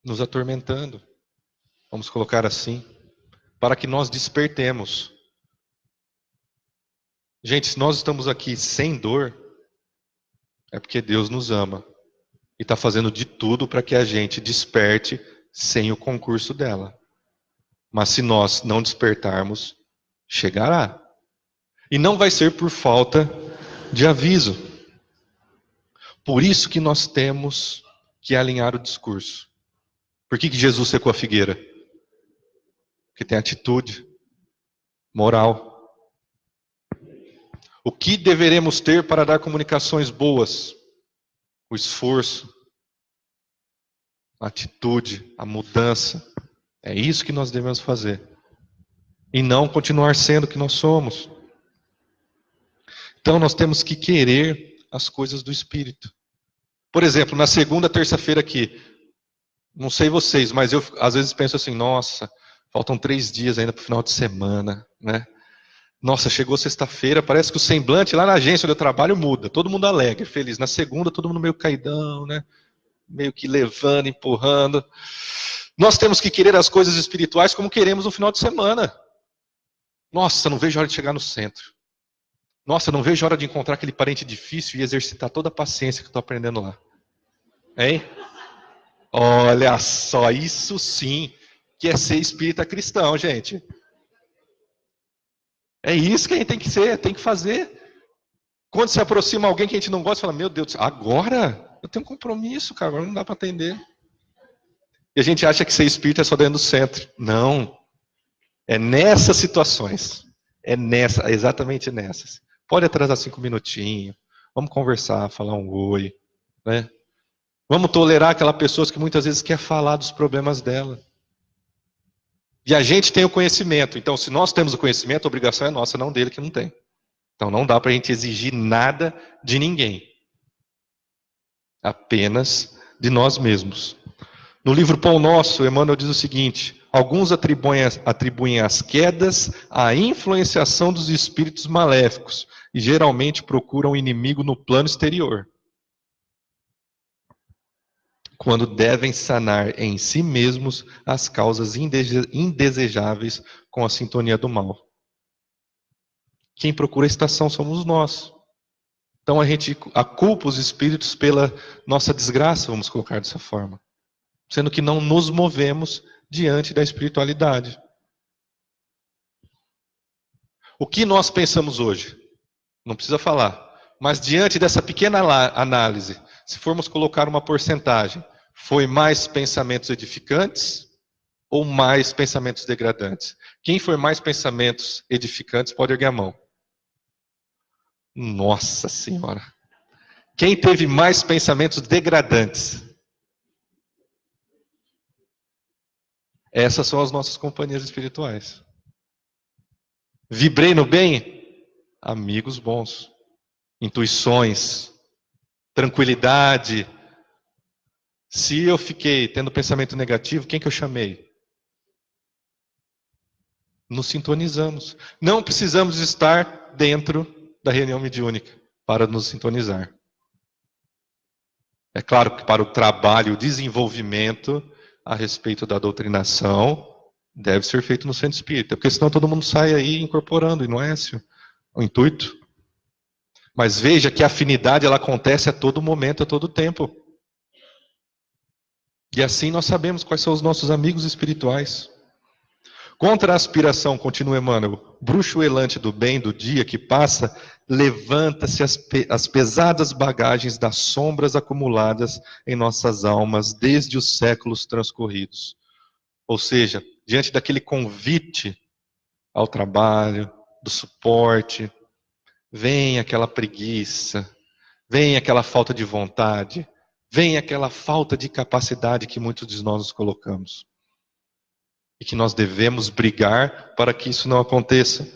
Speaker 1: nos atormentando. Vamos colocar assim, para que nós despertemos. Gente, se nós estamos aqui sem dor, é porque Deus nos ama. E está fazendo de tudo para que a gente desperte sem o concurso dela. Mas se nós não despertarmos, chegará. E não vai ser por falta de aviso. Por isso que nós temos que alinhar o discurso. Por que Jesus secou a figueira? Porque tem atitude, moral. O que deveremos ter para dar comunicações boas? O esforço, a atitude, a mudança. É isso que nós devemos fazer. E não continuar sendo o que nós somos. Então nós temos que querer as coisas do Espírito. Por exemplo, na segunda, terça-feira aqui, não sei vocês, mas eu às vezes penso assim: nossa, faltam 3 dias ainda para o final de semana. né? Nossa, chegou sexta-feira, parece que o semblante lá na agência onde eu trabalho muda. Todo mundo alegre, feliz. Na segunda, todo mundo meio caidão, né? Meio que levando, empurrando. Nós temos que querer as coisas espirituais como queremos no final de semana. Nossa, não vejo a hora de chegar no centro. Nossa, não vejo a hora de encontrar aquele parente difícil e exercitar toda a paciência que eu estou aprendendo lá. Hein? Olha só, isso sim que é ser espírita cristão, gente. É isso que a gente tem que ser, tem que fazer. Quando se aproxima alguém que a gente não gosta, fala, meu Deus, agora eu tenho um compromisso, cara, agora não dá para atender. E a gente acha que ser espírita é só dentro do centro. Não. É nessas situações. Exatamente nessas. Pode atrasar 5 minutinhos. Vamos conversar, falar um oi. Né? Vamos tolerar aquela pessoa que muitas vezes quer falar dos problemas dela. E a gente tem o conhecimento. Então, se nós temos o conhecimento, a obrigação é nossa, não dele que não tem. Então, não dá para a gente exigir nada de ninguém. Apenas de nós mesmos. No livro Pão Nosso, Emmanuel diz o seguinte: alguns atribuem as quedas à influenciação dos espíritos maléficos e geralmente procuram o inimigo no plano exterior, quando devem sanar em si mesmos as causas indesejáveis com a sintonia do mal. Quem procura a estação somos nós. Então a gente aculpa os espíritos pela nossa desgraça, vamos colocar dessa forma. Sendo que não nos movemos diante da espiritualidade. O que nós pensamos hoje? Não precisa falar. Mas diante dessa pequena análise, se formos colocar uma porcentagem, foi mais pensamentos edificantes ou mais pensamentos degradantes? Quem foi mais pensamentos edificantes pode erguer a mão. Nossa Senhora! Quem teve mais pensamentos degradantes? Essas são as nossas companhias espirituais. Vibrei no bem? Amigos bons. Intuições. Tranquilidade. Se eu fiquei tendo pensamento negativo, quem que eu chamei? Nos sintonizamos. Não precisamos estar dentro da reunião mediúnica para nos sintonizar. É claro que para o trabalho e o desenvolvimento a respeito da doutrinação deve ser feito no centro espírita, porque senão todo mundo sai aí incorporando, e não é esse o intuito. Mas veja que a afinidade ela acontece a todo momento, a todo tempo. E assim nós sabemos quais são os nossos amigos espirituais. Contra a aspiração, continua Emmanuel, bruxo elante do bem do dia que passa, levanta-se as pesadas bagagens das sombras acumuladas em nossas almas desde os séculos transcorridos. Ou seja, diante daquele convite ao trabalho, do suporte, vem aquela preguiça, vem aquela falta de vontade, vem aquela falta de capacidade que muitos de nós nos colocamos. E que nós devemos brigar para que isso não aconteça.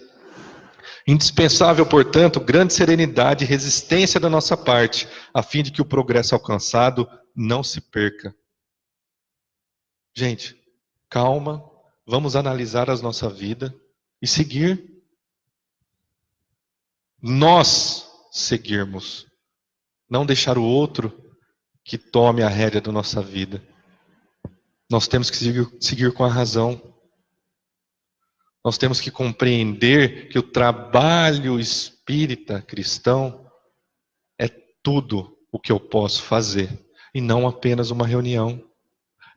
Speaker 1: Indispensável, portanto, grande serenidade e resistência da nossa parte, a fim de que o progresso alcançado não se perca. Gente, calma, vamos analisar a nossa vida e seguir. Nós seguirmos, não deixar o outro que tome a rédea da nossa vida. Nós temos que seguir com a razão. Nós temos que compreender que o trabalho espírita cristão é tudo o que eu posso fazer. E não apenas uma reunião.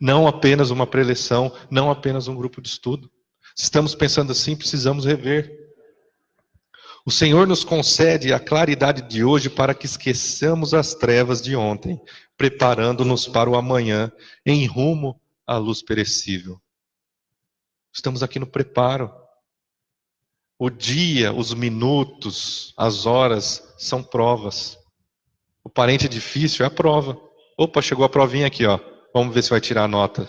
Speaker 1: Não apenas uma preleção. Não apenas um grupo de estudo. Se estamos pensando assim, precisamos rever. O Senhor nos concede a claridade de hoje para que esqueçamos as trevas de ontem, preparando-nos para o amanhã, em rumo à luz perecível. Estamos aqui no preparo. O dia, os minutos, as horas são provas. O parente difícil é a prova. Opa, chegou a provinha aqui, ó. Vamos ver se vai tirar a nota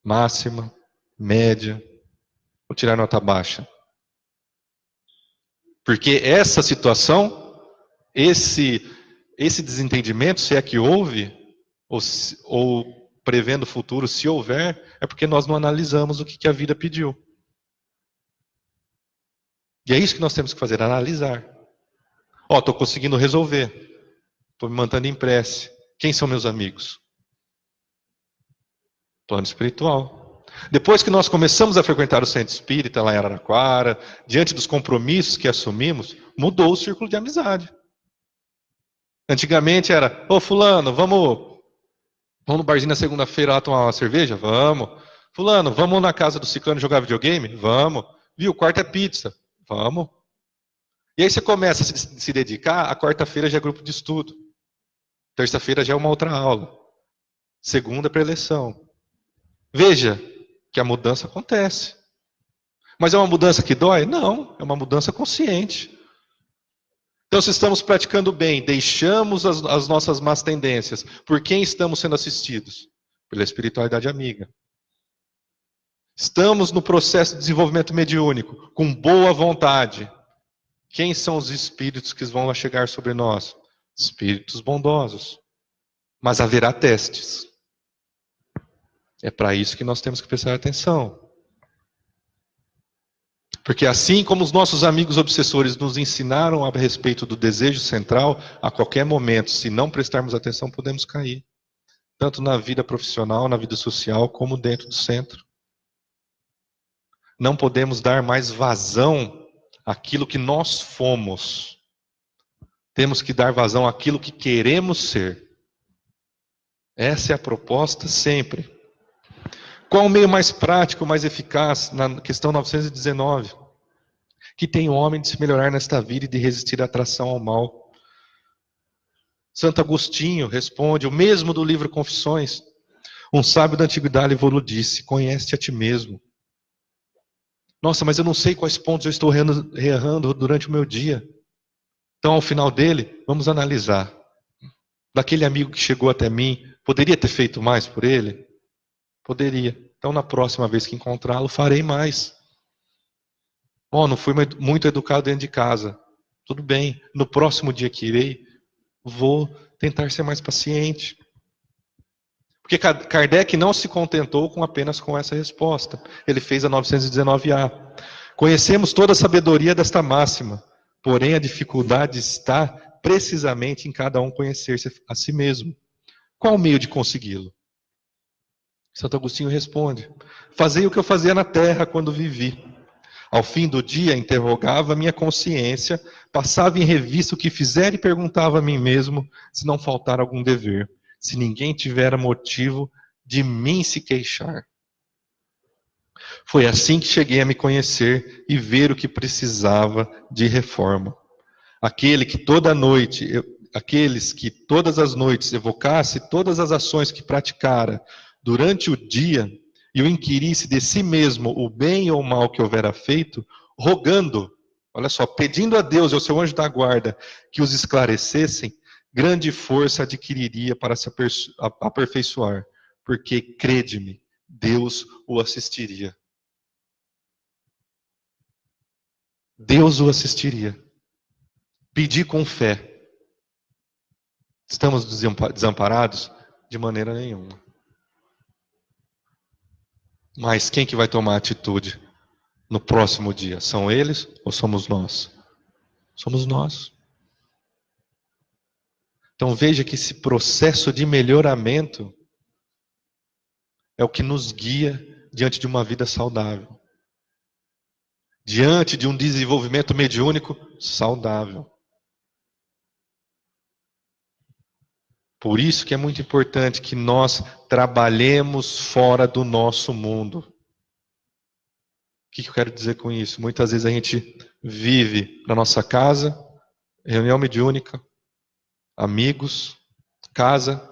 Speaker 1: máxima, média, ou tirar a nota baixa. Porque essa situação, esse desentendimento, se é que houve, ou prevendo o futuro, se houver, é porque nós não analisamos o que a vida pediu. E é isso que nós temos que fazer, analisar. Estou conseguindo resolver. Estou me mantendo em prece. Quem são meus amigos? Plano espiritual. Depois que nós começamos a frequentar o centro espírita lá em Araraquara, diante dos compromissos que assumimos, mudou o círculo de amizade. Antigamente era, fulano, vamos no barzinho na segunda-feira lá tomar uma cerveja? Vamos. Fulano, vamos na casa do ciclano jogar videogame? Vamos. Viu, quarta é pizza? Vamos. E aí você começa a se dedicar, a quarta-feira já é grupo de estudo. Terça-feira já é uma outra aula. Segunda para eleição. Veja que a mudança acontece. Mas é uma mudança que dói? Não, é uma mudança consciente. Então, se estamos praticando bem, deixamos as nossas más tendências, por quem estamos sendo assistidos? Pela espiritualidade amiga. Estamos no processo de desenvolvimento mediúnico, com boa vontade. Quem são os espíritos que vão chegar sobre nós? Espíritos bondosos. Mas haverá testes. É para isso que nós temos que prestar atenção. Porque assim como os nossos amigos obsessores nos ensinaram a respeito do desejo central, a qualquer momento, se não prestarmos atenção, podemos cair. Tanto na vida profissional, na vida social, como dentro do centro. Não podemos dar mais vazão àquilo que nós fomos. Temos que dar vazão àquilo que queremos ser. Essa é a proposta sempre. Qual o meio mais prático, mais eficaz, na questão 919? Que tem o homem de se melhorar nesta vida e de resistir à atração ao mal. Santo Agostinho responde, o mesmo do livro Confissões. Um sábio da antiguidade lhe disse, conhece-te a ti mesmo. Nossa, mas eu não sei quais pontos eu estou errando durante o meu dia. Então, ao final dele, vamos analisar. Daquele amigo que chegou até mim, poderia ter feito mais por ele? Poderia. Então, na próxima vez que encontrá-lo, farei mais. Não fui muito educado dentro de casa. Tudo bem. No próximo dia que irei, vou tentar ser mais paciente. Porque Kardec não se contentou apenas com essa resposta. Ele fez a 919A. Conhecemos toda a sabedoria desta máxima, porém a dificuldade está precisamente em cada um conhecer-se a si mesmo. Qual o meio de consegui-lo? Santo Agostinho responde, fazei o que eu fazia na terra quando vivi. Ao fim do dia, interrogava a minha consciência, passava em revista o que fizera e perguntava a mim mesmo se não faltar algum dever. Se ninguém tivera motivo de mim se queixar. Foi assim que cheguei a me conhecer e ver o que precisava de reforma. Aqueles que todas as noites evocasse todas as ações que praticara durante o dia e o inquirisse de si mesmo o bem ou o mal que houvera feito, rogando, olha só, pedindo a Deus e ao seu anjo da guarda que os esclarecessem, grande força adquiriria para se aperfeiçoar, porque, crede-me, Deus o assistiria. Deus o assistiria. Pedir com fé. Estamos desamparados? De maneira nenhuma. Mas quem que vai tomar atitude no próximo dia? São eles ou somos nós? Somos nós. Então veja que esse processo de melhoramento é o que nos guia diante de uma vida saudável. Diante de um desenvolvimento mediúnico saudável. Por isso que é muito importante que nós trabalhemos fora do nosso mundo. O que eu quero dizer com isso? Muitas vezes a gente vive na nossa casa, reunião mediúnica, amigos, casa,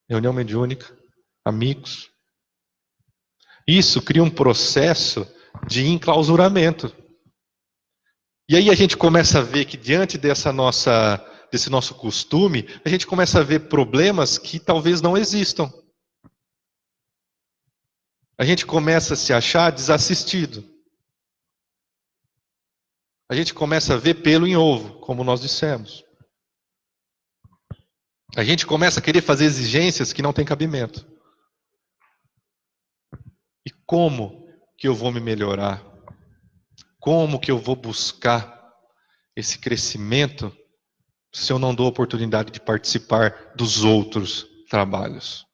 Speaker 1: reunião mediúnica, amigos. Isso cria um processo de enclausuramento. E aí a gente começa a ver que diante desse nosso costume, a gente começa a ver problemas que talvez não existam. A gente começa a se achar desassistido. A gente começa a ver pelo em ovo, como nós dissemos. A gente começa a querer fazer exigências que não têm cabimento. E como que eu vou me melhorar? Como que eu vou buscar esse crescimento se eu não dou a oportunidade de participar dos outros trabalhos?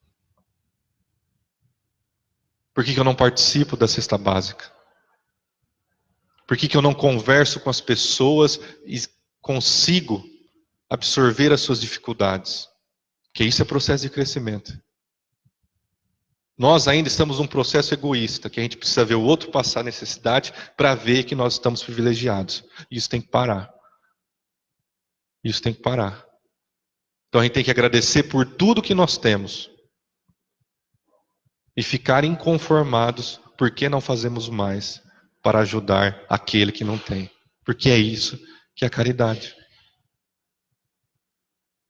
Speaker 1: Por que eu não participo da cesta básica? Por que eu não converso com as pessoas e consigo absorver as suas dificuldades? Porque isso é processo de crescimento. Nós ainda estamos num processo egoísta, que a gente precisa ver o outro passar necessidade para ver que nós estamos privilegiados. Isso tem que parar. Isso tem que parar. Então a gente tem que agradecer por tudo que nós temos. E ficar inconformados porque não fazemos mais para ajudar aquele que não tem. Porque é isso que é a caridade.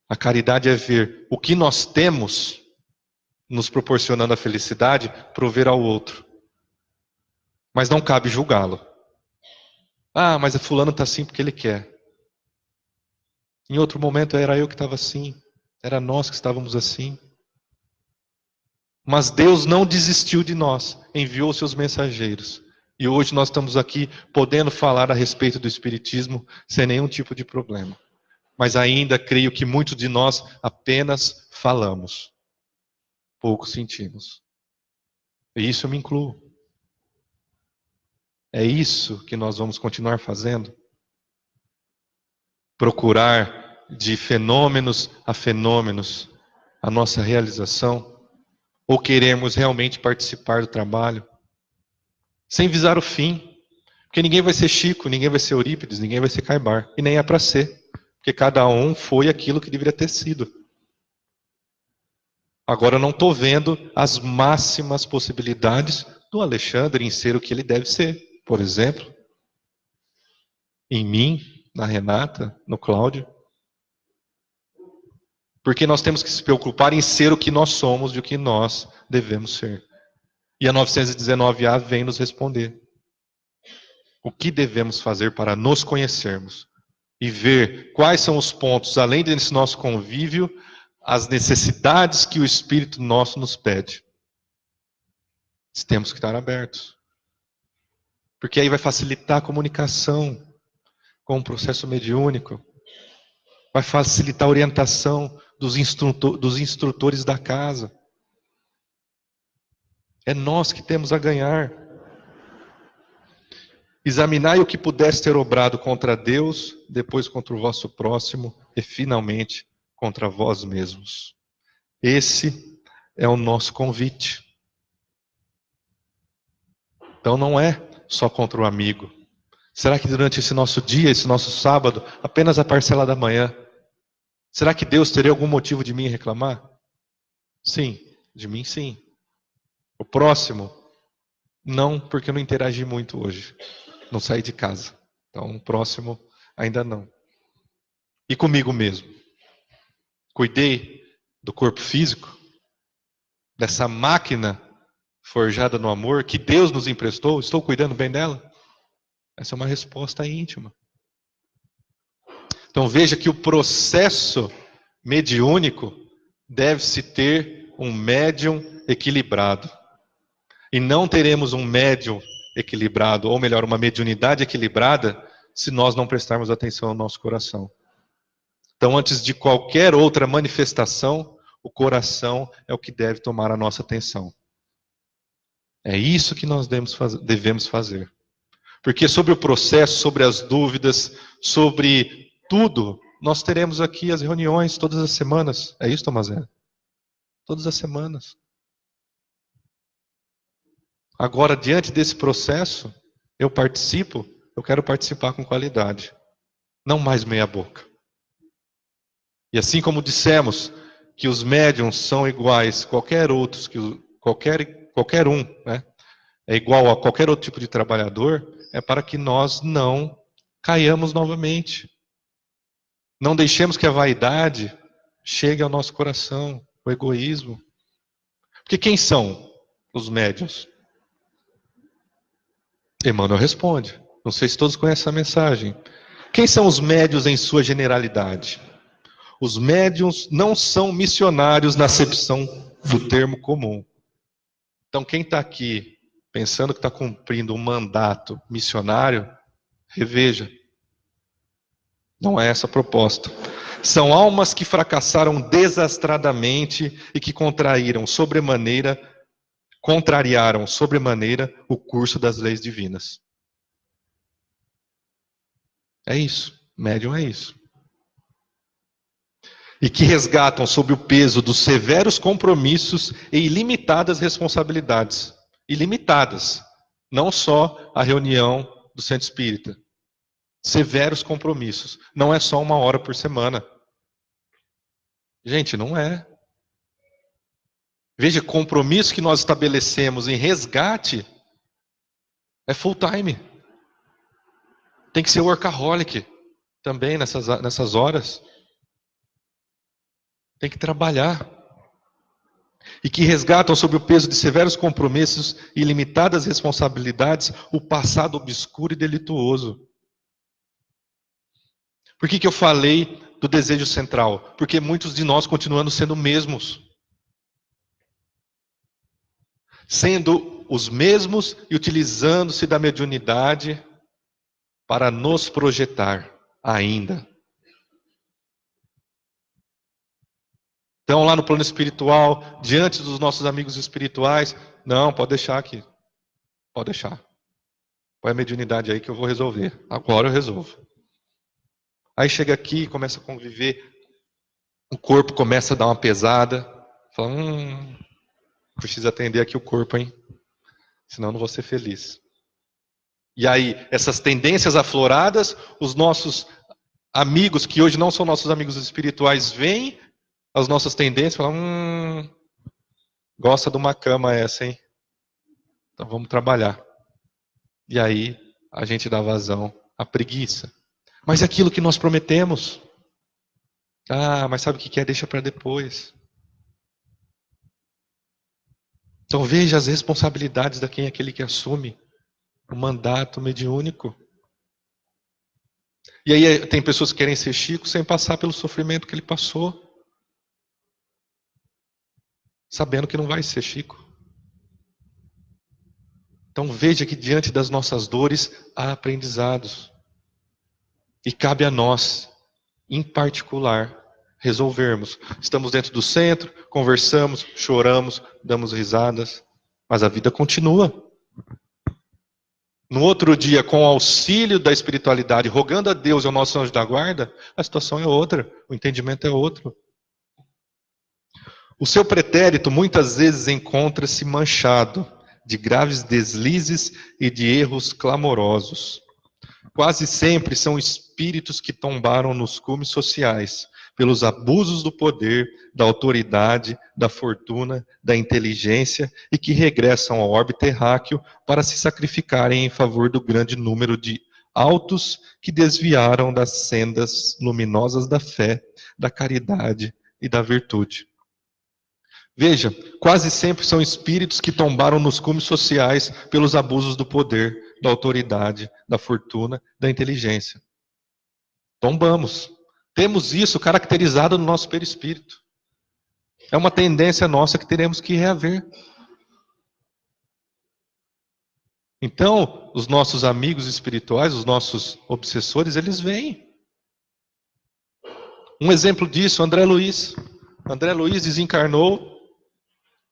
Speaker 1: A caridade é ver o que nós temos nos proporcionando a felicidade, prover ao outro. Mas não cabe julgá-lo. Ah, mas fulano está assim porque ele quer. Em outro momento era eu que estava assim. Era nós que estávamos assim. Mas Deus não desistiu de nós. Enviou seus mensageiros. E hoje nós estamos aqui podendo falar a respeito do Espiritismo sem nenhum tipo de problema. Mas ainda creio que muitos de nós apenas falamos. Pouco sentimos. E isso eu me incluo. É isso que nós vamos continuar fazendo? Procurar de fenômenos a fenômenos a nossa realização? Ou queremos realmente participar do trabalho? Sem visar o fim. Porque ninguém vai ser Chico, ninguém vai ser Eurípides, ninguém vai ser Caibar. E nem é para ser. Porque cada um foi aquilo que deveria ter sido. Agora eu não estou vendo as máximas possibilidades do Alexandre em ser o que ele deve ser. Por exemplo, em mim, na Renata, no Cláudio. Porque nós temos que se preocupar em ser o que nós somos e o que nós devemos ser. E a 919A vem nos responder. O que devemos fazer para nos conhecermos? E ver quais são os pontos, além desse nosso convívio, as necessidades que o Espírito nosso nos pede. Temos que estar abertos. Porque aí vai facilitar a comunicação com o processo mediúnico. Vai facilitar a orientação dos instrutores da casa. É nós que temos a ganhar. Examinai o que pudesse ter obrado contra Deus, depois contra o vosso próximo e finalmente contra vós mesmos. Esse é o nosso convite. Então não é só contra o amigo. Será que durante esse nosso dia, esse nosso sábado, apenas a parcela da manhã, será que Deus teria algum motivo de mim reclamar? Sim, de mim sim. O próximo, não, porque eu não interagi muito hoje. Não saí de casa. Então o próximo ainda não. E comigo mesmo. Cuidei do corpo físico, dessa máquina forjada no amor que Deus nos emprestou. Estou cuidando bem dela? Essa é uma resposta íntima. Então veja que o processo mediúnico deve-se ter um médium equilibrado. E não teremos um médium equilibrado, ou melhor, uma mediunidade equilibrada, se nós não prestarmos atenção ao nosso coração. Então, antes de qualquer outra manifestação, o coração é o que deve tomar a nossa atenção. É isso que nós devemos fazer. Porque sobre o processo, sobre as dúvidas, sobre tudo, nós teremos aqui as reuniões todas as semanas. É isso, Tomazé? Todas as semanas. Agora, diante desse processo, eu quero participar com qualidade. Não mais meia boca. E assim como dissemos que os médiuns são iguais a qualquer outros, qualquer um, né? É igual a qualquer outro tipo de trabalhador, é para que nós não caiamos novamente. Não deixemos que a vaidade chegue ao nosso coração, o egoísmo. Porque quem são os médiuns? Emmanuel responde. Não sei se todos conhecem essa mensagem. Quem são os médiuns em sua generalidade? Os médiuns não são missionários na acepção do termo comum. Então quem está aqui pensando que está cumprindo um mandato missionário, Reveja. Não é essa a proposta. São almas que fracassaram desastradamente e que contrariaram sobremaneira o curso das leis divinas. É isso. Médium é isso. E que resgatam sob o peso dos severos compromissos e ilimitadas responsabilidades. Ilimitadas. Não só a reunião do centro espírita. Severos compromissos. Não é só 1 hora por semana. Gente, não é. Veja, compromisso que nós estabelecemos em resgate é full time. Tem que ser workaholic também nessas horas. Tem que trabalhar. E que resgatam sob o peso de severos compromissos e ilimitadas responsabilidades o passado obscuro e delituoso. Por que eu falei do desejo central? Porque muitos de nós continuando sendo mesmos. Sendo os mesmos e utilizando-se da mediunidade para nos projetar ainda. Então, lá no plano espiritual, diante dos nossos amigos espirituais, não, pode deixar aqui. Pode deixar. Põe a mediunidade aí que eu vou resolver. Agora eu resolvo. Aí chega aqui, começa a conviver, o corpo começa a dar uma pesada. Fala, preciso atender aqui o corpo, hein? Senão eu não vou ser feliz. E aí, essas tendências afloradas, os nossos amigos, que hoje não são nossos amigos espirituais, veem as nossas tendências e falam, gosta de uma cama essa, hein? Então vamos trabalhar. E aí, a gente dá vazão à preguiça. Mas é aquilo que nós prometemos. Mas sabe o que é? Deixa para depois. Então veja as responsabilidades de quem é aquele que assume o mandato mediúnico. E aí tem pessoas que querem ser Chico sem passar pelo sofrimento que ele passou. Sabendo que não vai ser Chico. Então veja que diante das nossas dores há aprendizados. E cabe a nós, em particular, resolvermos. Estamos dentro do centro, conversamos, choramos, damos risadas, mas a vida continua. No outro dia, com o auxílio da espiritualidade, rogando a Deus e ao nosso anjo da guarda, a situação é outra, o entendimento é outro. O seu pretérito muitas vezes encontra-se manchado de graves deslizes e de erros clamorosos. Quase sempre são espíritos que tombaram nos cumes sociais, pelos abusos do poder, da autoridade, da fortuna, da inteligência e que regressam ao orbe terráqueo para se sacrificarem em favor do grande número de autos que desviaram das sendas luminosas da fé, da caridade e da virtude. Veja, quase sempre são espíritos que tombaram nos cumes sociais pelos abusos do poder, da autoridade, da fortuna, da inteligência. Tombamos. Temos isso caracterizado no nosso perispírito. É uma tendência nossa que teremos que reaver. Então, os nossos amigos espirituais, os nossos obsessores, eles vêm. Um exemplo disso, André Luiz. André Luiz desencarnou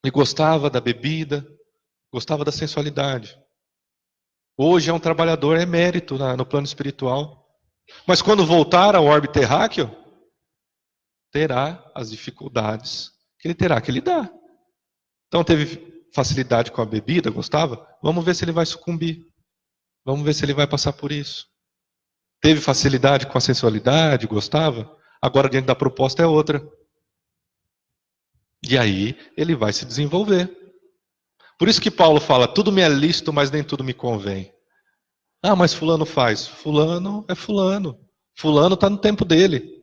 Speaker 1: e gostava da bebida, gostava da sensualidade. Hoje é um trabalhador emérito no plano espiritual. Mas quando voltar ao orbe terráqueo, terá as dificuldades que ele terá que lidar. Então teve facilidade com a bebida, gostava? Vamos ver se ele vai sucumbir. Vamos ver se ele vai passar por isso. Teve facilidade com a sensualidade, gostava? Agora diante da proposta é outra. E aí ele vai se desenvolver. Por isso que Paulo fala, tudo me é lícito, mas nem tudo me convém. Mas fulano faz. Fulano é fulano. Fulano está no tempo dele.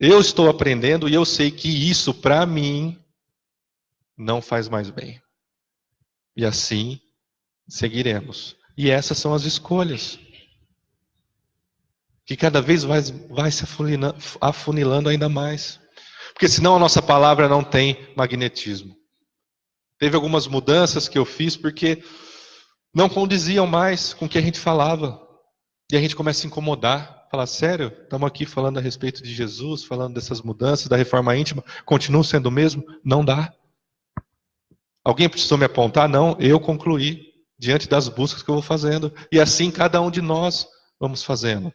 Speaker 1: Eu estou aprendendo e eu sei que isso, para mim, não faz mais bem. E assim seguiremos. E essas são as escolhas. Que cada vez vai se afunilando ainda mais. Porque senão a nossa palavra não tem magnetismo. Teve algumas mudanças que eu fiz porque não condiziam mais com o que a gente falava. E a gente começa a se incomodar, falar, sério, estamos aqui falando a respeito de Jesus, falando dessas mudanças, da reforma íntima, continuo sendo o mesmo? Não dá. Alguém precisou me apontar? Não, eu concluí, diante das buscas que eu vou fazendo. E assim cada um de nós vamos fazendo.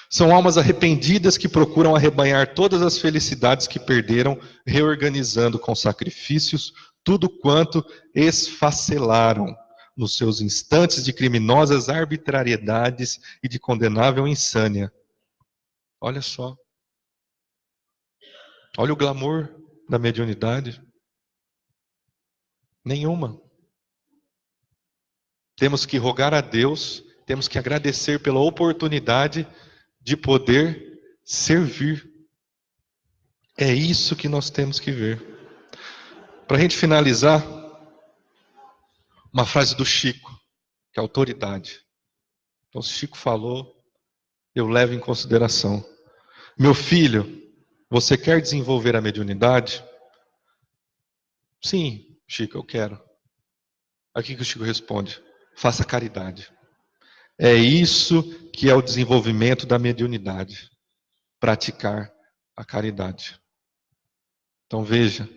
Speaker 1: São almas arrependidas que procuram arrebanhar todas as felicidades que perderam, reorganizando com sacrifícios tudo quanto esfacelaram nos seus instantes de criminosas arbitrariedades e de condenável insânia. Olha só. Olha o glamour da mediunidade. Nenhuma. Temos que rogar a Deus, temos que agradecer pela oportunidade de poder servir. É isso que nós temos que ver. Para a gente finalizar, uma frase do Chico, que é autoridade. Então, se Chico falou, eu levo em consideração. Meu filho, você quer desenvolver a mediunidade? Sim, Chico, eu quero. Aqui que o Chico responde: faça caridade. É isso que é o desenvolvimento da mediunidade. Praticar a caridade. Então veja,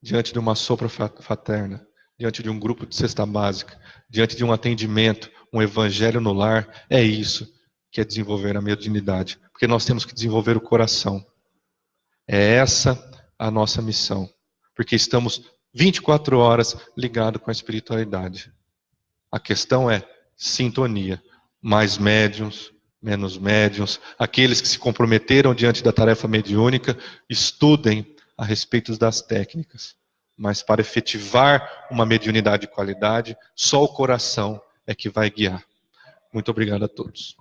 Speaker 1: diante de uma sopra fraterna, diante de um grupo de cesta básica, diante de um atendimento, um evangelho no lar, é isso que é desenvolver a mediunidade. Porque nós temos que desenvolver o coração. É essa a nossa missão. Porque estamos 24 horas ligados com a espiritualidade. A questão é sintonia. Mais médiuns, menos médiuns. Aqueles que se comprometeram diante da tarefa mediúnica, estudem a respeito das técnicas. Mas para efetivar uma mediunidade de qualidade, só o coração é que vai guiar. Muito obrigado a todos.